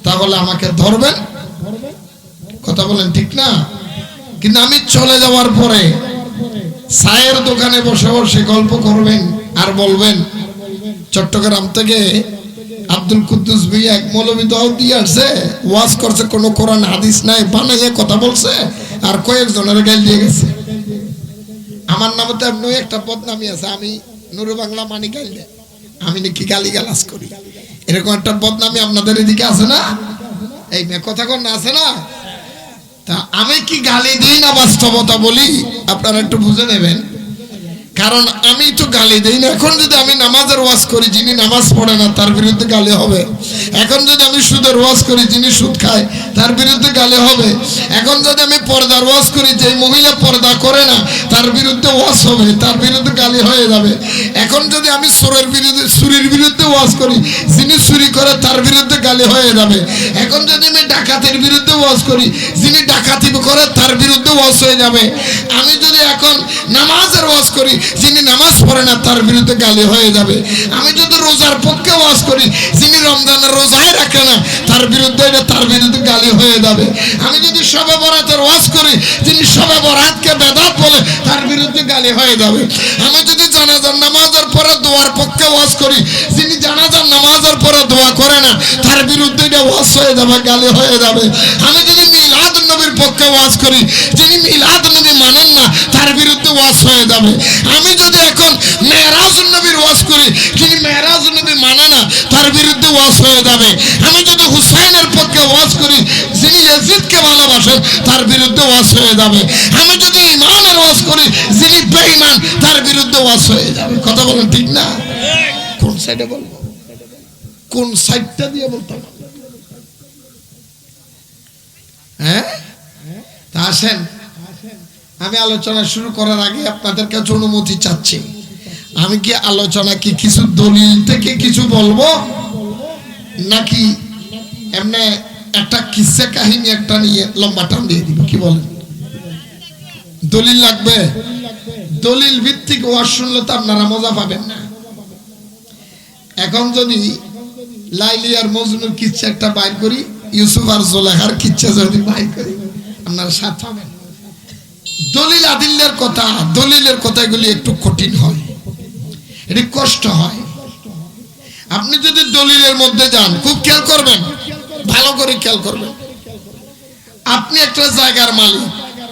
তাহলে আমাকে ধরবেন। কথা বলেন ঠিক না? কিন্তু আমি চলে যাওয়ার পরে চায়ের দোকানে বসে বসে গল্প করবেন আর বলবেন চট্টগ্রাম থেকে আব্দুল কুদ্দুস ভাই এক মৌলবী দাও দিয়ে আসছে, ওয়াজ করছে, কোনো কোরআন হাদিস নাই, বানাইয়ে কথা বলছে আর কয়েকজনের গাল দিয়ে গেছে। আমার নামে তো এমনি একটা বদনামি আছে, আমি নুরু বাংলা মানি গাল দেয়, আমি নাকি গালি গালাজ করি, এরকম একটা বদনামি আপনাদের এদিকে আছে না? এই কথা কোন আছে না? তা আমি কি গালি দিই না বাস্তবতা বলি, আপনারা একটু বুঝে নেবেন। কারণ আমি তো গালি দেই না। এখন যদি আমি নামাজের ওয়াজ করি, যিনি নামাজ পড়ে না তার বিরুদ্ধে গালি হবে। এখন যদি আমি সুদের ওয়াজ করি, যিনি সুদ খায় তার বিরুদ্ধে গালি হবে। এখন যদি আমি পর্দার ওয়াজ করি, যে মহিলা পর্দা করে না তার বিরুদ্ধে ওয়াজ হবে, তার বিরুদ্ধে গালি হয়ে যাবে। এখন যদি আমি চুরির বিরুদ্ধে ওয়াজ করি, যিনি চুরি করে তার বিরুদ্ধে গালি হয়ে যাবে। এখন যদি আমি ডাকাতের বিরুদ্ধে ওয়াজ করি, যিনি ডাকাতি করে তার বিরুদ্ধে ওয়াজ হয়ে যাবে। আমি যদি এখন নামাজের ওয়াজ করি, যিনি নামাজ পড়ে না তার বিরুদ্ধে গালি হয়ে যাবে। আমি যদি রোজার পক্ষে ওয়াজ করি, যিনি রমজানের রোজায় রাখে না তার বিরুদ্ধে গালি হয়ে যাবে। আমি যদি শবে বরাতের ওয়াজ করি, যিনি শবে বরাতকে বেদাত বলে তার বিরুদ্ধে গালি হয়ে যাবে। আমি যদি জানাজার নামাজের পরে দোয়ার পক্ষে ওয়াজ করি, যিনি জানাজার নামাজের পরে দোয়া করে না তার বিরুদ্ধে ওয়াজ হয়ে যাবে, গালি হয়ে যাবে। আমি যদি মিলাদুন নবীর পক্ষে ওয়াজ করি, যিনি মিলাদুন নবী মানেন না তার বিরুদ্ধে ওয়াজ হয়ে যাবে। আমি যদি এখন মেরাজুন নবীর ওয়াজ করি, যিনি মেরাজুন নবী মানে না তার বিরুদ্ধে ওয়াজ হয়ে যাবে। আমি যদি হুসাইনের পক্ষে ওয়াজ করি, যিনি ইয়াজিদকে ভালোবাসেন তার বিরুদ্ধে ওয়াজ হয়ে যাবে। আমি যদি ইমানের ওয়াজ করি, যিনি বেঈমান তার বিরুদ্ধে ওয়াজ হয়ে যাবে। কথা বলেন ঠিক না? কোন সাইডে বলবো? কোন সাইডটা দিয়ে বলতাম? হ্যাঁ, তা আসেন আমি আলোচনা শুরু করার আগে আপনাদের কাছে অনুমতি চাচ্ছি। আমি কি আলোচনা কি কিছু দলিল থেকে কিছু বলবো, নাকি এমনি একটা কিসসা কাহিনী একটা নিয়ে লম্বা টান দিয়ে দিব? কি বলেন? দলিল লাগবে? দলিল ভিত্তিক ওয়াজ শুনলে তো আপনারা মজা পাবেন না। এখন যদি লাইলি আর মজনুর কিচ্ছা একটা বাইর করি, ইউসুফ আর জোলেখার কিচ্ছা যদি বাইর করি, আপনারা সাথ পাবেন। দলিল আদিল্যের কথা, দলিলের কথাগুলি একটু কঠিন হয়, এটি কষ্ট হয়। আপনি যদি দলিলের মধ্যে যান, খুব খেয়াল করবেন, ভালো করে খেয়াল করবেন। আপনি একটা জায়গার মালিক।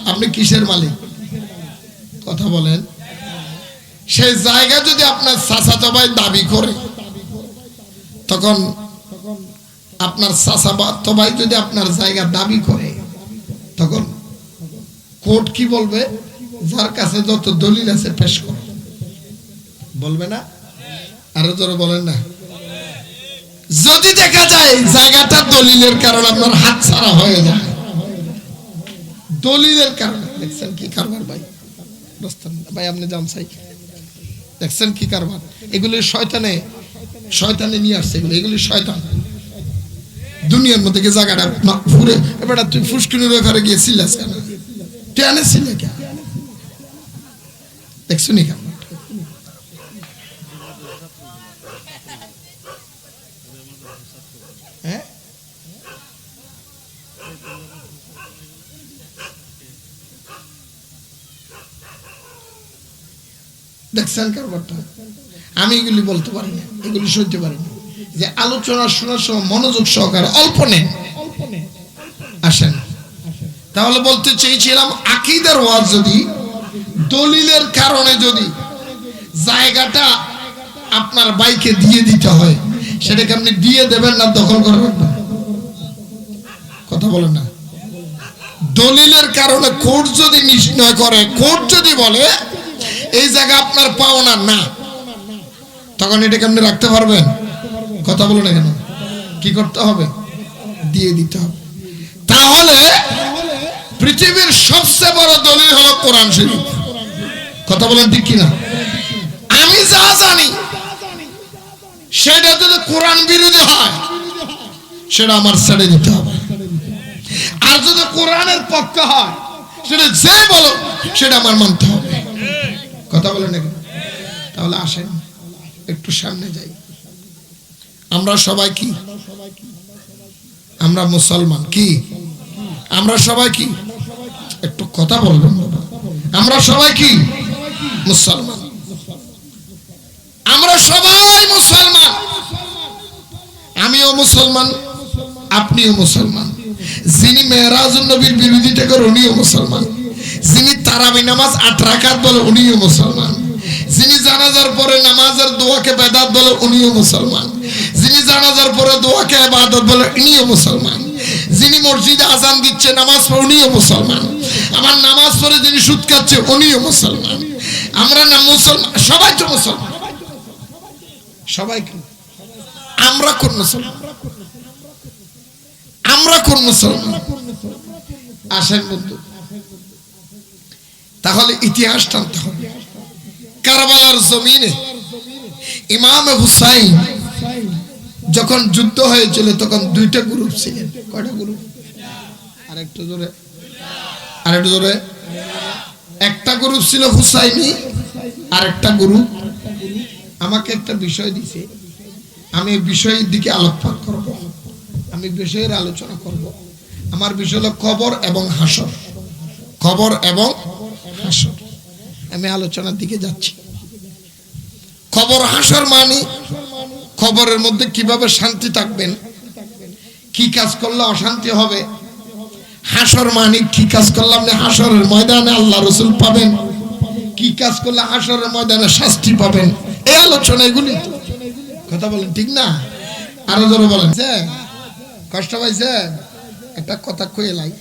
আপনি কিসের মালিক? কথা বলেন। সেই জায়গা যদি আপনার চাচাতো ভাই দাবি করে, তখন আপনার চাচাতো ভাই যদি আপনার জায়গা দাবি করে, তখন কোর্ট কি বলবে? যার কাছে যত দলিল আছে পেশ করো। বলবে না? আরো জোরে বলেন না। যদি দেখা যায় জায়গাটা দলিলের কারণে আপনার হাত ছাড়া হয়ে যায়, দলিলের কারণে, দেখছেন কি কারবার ভাই? ভাই আপনি জানছাই, দেখছেন কি কারবার? এগুলি শয়তানে নিয়ে আসছে। এগুলি শয়তান। দুনিয়ার মধ্যে কি জায়গাটা ঘুরে এবার তুই ফুসকুনির ঘরে গিয়েছিলাস কেন? টেনে ছিলে কেন? দেখছো নি কেন? হ্যাঁ, দেখছেন কারবারটা? আমি এগুলি বলতে পারি না, এগুলি সইতে পারি না। যে আলোচনা শোনার সময় মনোযোগ সহকারে অল্প নেন, আসেন। তাহলে বলতে চেয়েছিলাম, আকীদার ওয়াজ যদি দলিলের কারণে যদি জায়গাটা আপনার বাইকে দিয়ে দিতে হয়, সেটাকে আপনি দিয়ে দেবেন না দখল করে রাখবেন? কথা বলেন না। দলিলের কারণে কোর্ট যদি নির্ণয় করে, কোর্ট যদি বলে এই জায়গা আপনার পাওনা না, তখন এটাকে আপনি রাখতে পারবেন? কথা বলো না কেন? কি করতে হবে? দিয়ে দিতে হবে। তাহলে পৃথিবীর সবচেয়ে বড় দলিল হলো কোরআন শরীফ। কথা বলেন ঠিক কিনা? আমি যা জানি সেটা যদি কোরআন বিরোধী হয়, সেটা আমার ছেড়ে দিতে হবে। আর যদি কোরআনের পক্ষে হয়, সেটা যে বলো সেটা আমার মানতে হবে। কথা বলেন না কেন? তাহলে আসেন একটু সামনে যাই। আমরা সবাই কি? আমরা মুসলমান। কি আমরা সবাই কি? একটু কথা বলবেন। আমরা সবাই কি? মুসলমান। আমরা সবাই মুসলমান। আমিও মুসলমান, আপনিও মুসলমান। যিনি মেরাজুন নবীর বিরোধিতা করে উনিও মুসলমান। যিনি তারাবি নামাজ 8 রাকাত বলে উনিও মুসলমান। যিনি জানাজার পরে নামাজের দোয়াকে বেদাত বলে উনিও মুসলমান। যিনি জানাজার পরে দোয়াকে ইবাদত বলে উনিও মুসলমান। যিনি মসজিদে আজান দিচ্ছে নামাজ পড়ে উনিও মুসলমান। আমার নামাজ পড়ে যিনি সুদ খাচ্ছে উনিও মুসলমান। আমরা না মুসলমান, সবাই তো মুসলমান, সবাই কি? আমরা কোন মুসলমান? আমরা কোন মুসলমান? আসেন বন্ধু, তাহলে ইতিহাস টানতে হবে। কারবালার জমিনে ইমাম হুসাইন যখন যুদ্ধ হয়েছিল তখন দুইটা গ্রুপ ছিলেন। কয়টা গ্রুপ? আরেকটু জোরে, আরেকটু জোরে। একটা গ্রুপ ছিল হুসাইনি, আরেকটা গ্রুপ। আমাকে একটা বিষয় দিছে, আমি বিষয়ের দিকে আলোকপাত করব, আমি বিষয়ের আলোচনা করব। আমার বিষয় হলো কবর এবং হাসর। কবর এবং হাসর, আমি আলোচনার দিকে যাচ্ছি। কবর হাসর মানে কবরের মধ্যে কিভাবে শান্তি থাকবেন, কি কাজ করলে অশান্তি হবে। হাসর মানে কি কাজ করলে আপনি হাসরের ময়দানে আল্লাহ রসুল পাবেন, কি কাজ করলে হাসরের ময়দানে শাস্তি পাবেন। এই আলোচনা এগুলি তো। কথা বলেন ঠিক না? আরো জোরে বলেন। কষ্ট পাইছে? একটা কথা কয়ে লাই।